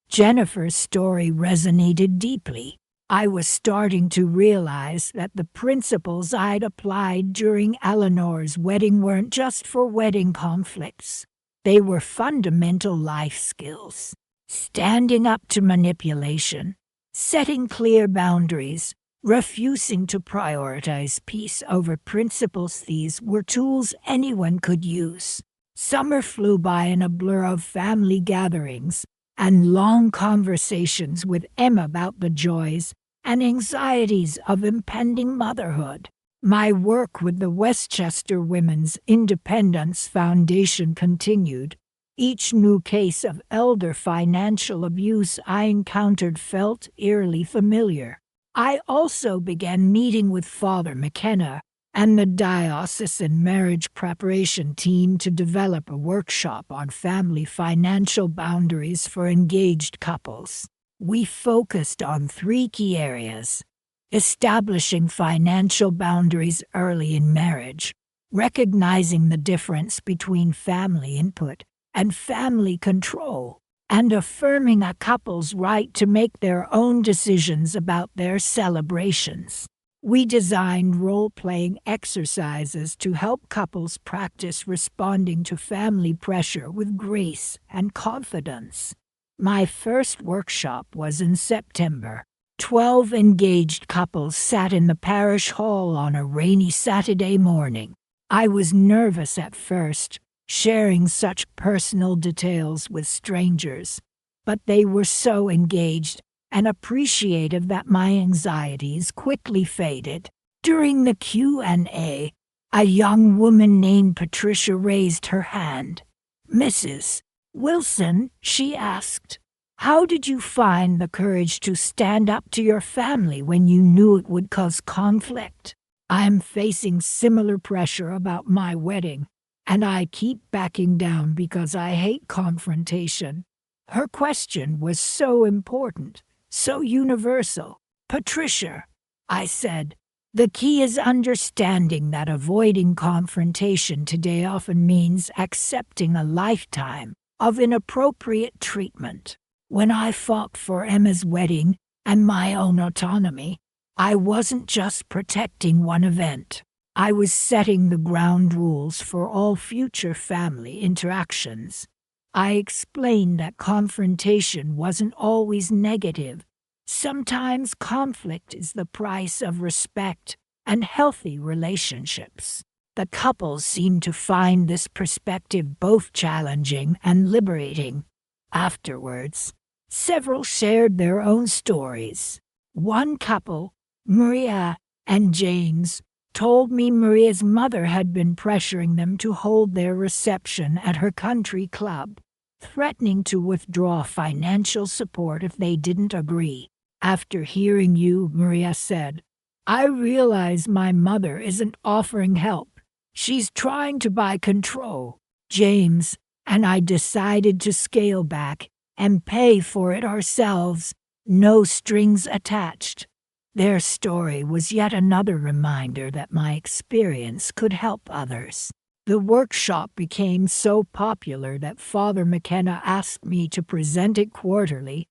Jennifer's story resonated deeply. I was starting to realize that the principles I'd applied during Eleanor's wedding weren't just for wedding conflicts. They were fundamental life skills. Standing up to manipulation, setting clear boundaries, refusing to prioritize peace over principles. These were tools anyone could use. Summer flew by in a blur of family gatherings and long conversations with Emma about the joys and anxieties of impending motherhood. My work with the Westchester Women's Independence Foundation continued. Each new case of elder financial abuse I encountered felt eerily familiar. I also began meeting with Father McKenna and the diocesan marriage preparation team to develop a workshop on family financial boundaries for engaged couples. We focused on 3 key areas: establishing financial boundaries early in marriage, recognizing the difference between family input and family control, and affirming a couple's right to make their own decisions about their celebrations. We designed role-playing exercises to help couples practice responding to family pressure with grace and confidence. My first workshop was in September. 12 engaged couples sat in the parish hall on a rainy Saturday morning. I was nervous at first, sharing such personal details with strangers, but they were so engaged and appreciative that my anxieties quickly faded. During the Q&A, a young woman named Patricia raised her hand. "Mrs. Wilson," she asked, "how did you find the courage to stand up to your family when you knew it would cause conflict? I am facing similar pressure about my wedding, and I keep backing down because I hate confrontation." Her question was so important, so universal. "Patricia," I said, "the key is understanding that avoiding confrontation today often means accepting a lifetime of inappropriate treatment. When I fought for Emma's wedding and my own autonomy, I wasn't just protecting one event. I was setting the ground rules for all future family interactions. I explained that confrontation wasn't always negative. Sometimes conflict is the price of respect and healthy relationships. The couple seemed to find this perspective both challenging and liberating. Afterwards, several shared their own stories. One couple, Maria and James, told me Maria's mother had been pressuring them to hold their reception at her country club, threatening to withdraw financial support if they didn't agree. After hearing you, Maria said, I realize my mother isn't offering help. She's trying to buy control. James and I decided to scale back and pay for it ourselves, no strings attached. Their story was yet another reminder that my experience could help others. The workshop became so popular that Father McKenna asked me to present it quarterly.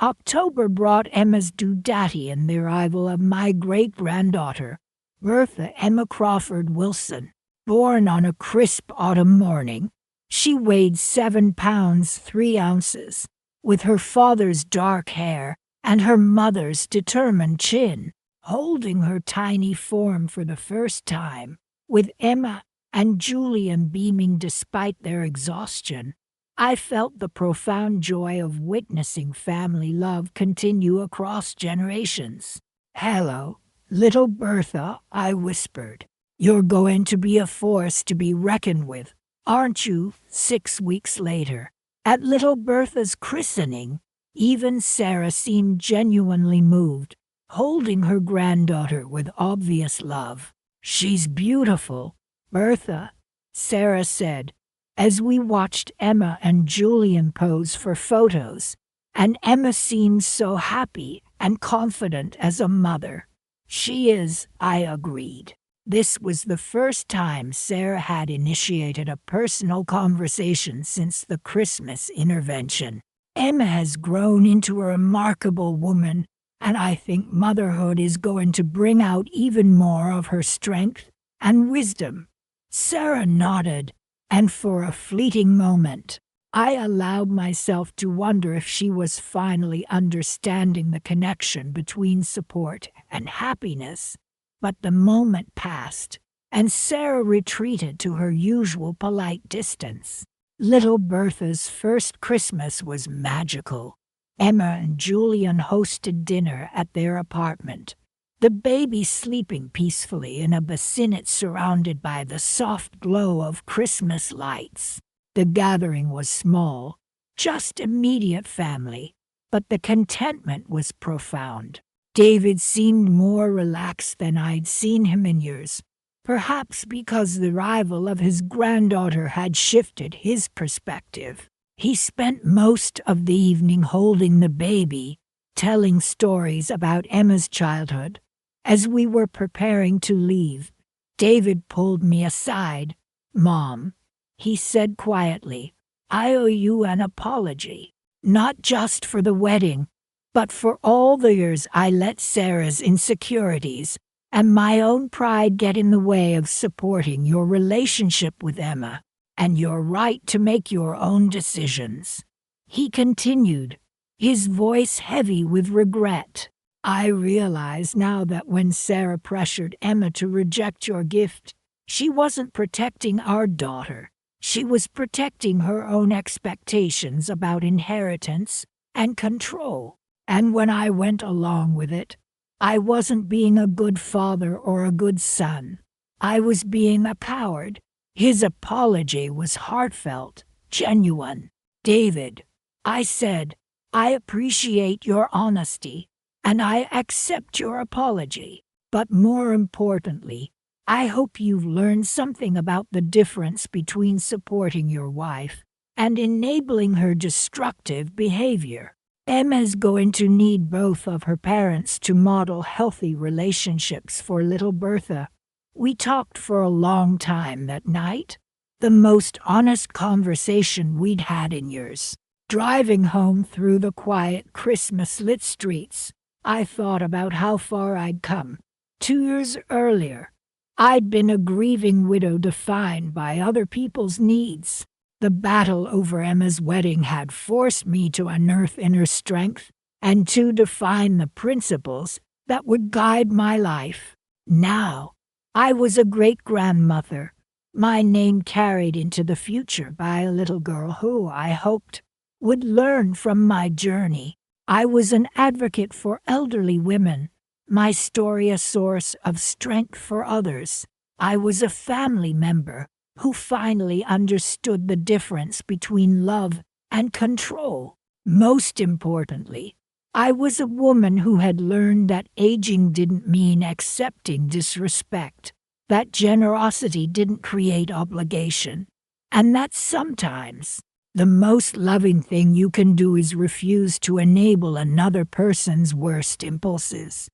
October brought Emma's due date and the arrival of my great-granddaughter, Bertha Emma Crawford Wilson. Born on a crisp autumn morning, she weighed 7 pounds 3 ounces, with her father's dark hair and her mother's determined chin, holding her tiny form for the first time, with Emma and Julian beaming despite their exhaustion. I felt the profound joy of witnessing family love continue across generations. Hello, little Bertha, I whispered. You're going to be a force to be reckoned with, aren't you? 6 weeks later, at little Bertha's christening, even Sarah seemed genuinely moved, holding her granddaughter with obvious love. She's beautiful, Bertha, Sarah said, as we watched Emma and Julian pose for photos, and Emma seemed so happy and confident as a mother. She is, I agreed. This was the first time Sarah had initiated a personal conversation since the Christmas intervention. Emma has grown into a remarkable woman, and I think motherhood is going to bring out even more of her strength and wisdom. Sarah nodded, and for a fleeting moment, I allowed myself to wonder if she was finally understanding the connection between support and happiness. But the moment passed, and Sarah retreated to her usual polite distance. Little Bertha's first Christmas was magical. Emma and Julian hosted dinner at their apartment, the baby sleeping peacefully in a bassinet surrounded by the soft glow of Christmas lights. The gathering was small, just immediate family, but the contentment was profound. David seemed more relaxed than I'd seen him in years, perhaps because the arrival of his granddaughter had shifted his perspective. He spent most of the evening holding the baby, telling stories about Emma's childhood. As we were preparing to leave, David pulled me aside. "Mom," he said quietly, "I owe you an apology, not just for the wedding, but for all the years I let Sarah's insecurities and my own pride get in the way of supporting your relationship with Emma and your right to make your own decisions." He continued, his voice heavy with regret. "I realize now that when Sarah pressured Emma to reject your gift, she wasn't protecting our daughter. She was protecting her own expectations about inheritance and control. And when I went along with it, I wasn't being a good father or a good son. I was being a coward." His apology was heartfelt, genuine. "David," I said, "I appreciate your honesty, and I accept your apology. But more importantly, I hope you've learned something about the difference between supporting your wife and enabling her destructive behavior. Emma's going to need both of her parents to model healthy relationships for little Bertha." We talked for a long time that night, the most honest conversation we'd had in years. Driving home through the quiet Christmas-lit streets, I thought about how far I'd come. 2 years earlier, I'd been a grieving widow defined by other people's needs. The battle over Emma's wedding had forced me to unearth inner strength and to define the principles that would guide my life. Now, I was a great-grandmother, My name carried into the future by a little girl who, I hoped, would learn from my journey. I was an advocate for elderly women, my story a source of strength for others. I was a family member who finally understood the difference between love and control. Most importantly, I was a woman who had learned that aging didn't mean accepting disrespect, that generosity didn't create obligation, and that sometimes the most loving thing you can do is refuse to enable another person's worst impulses.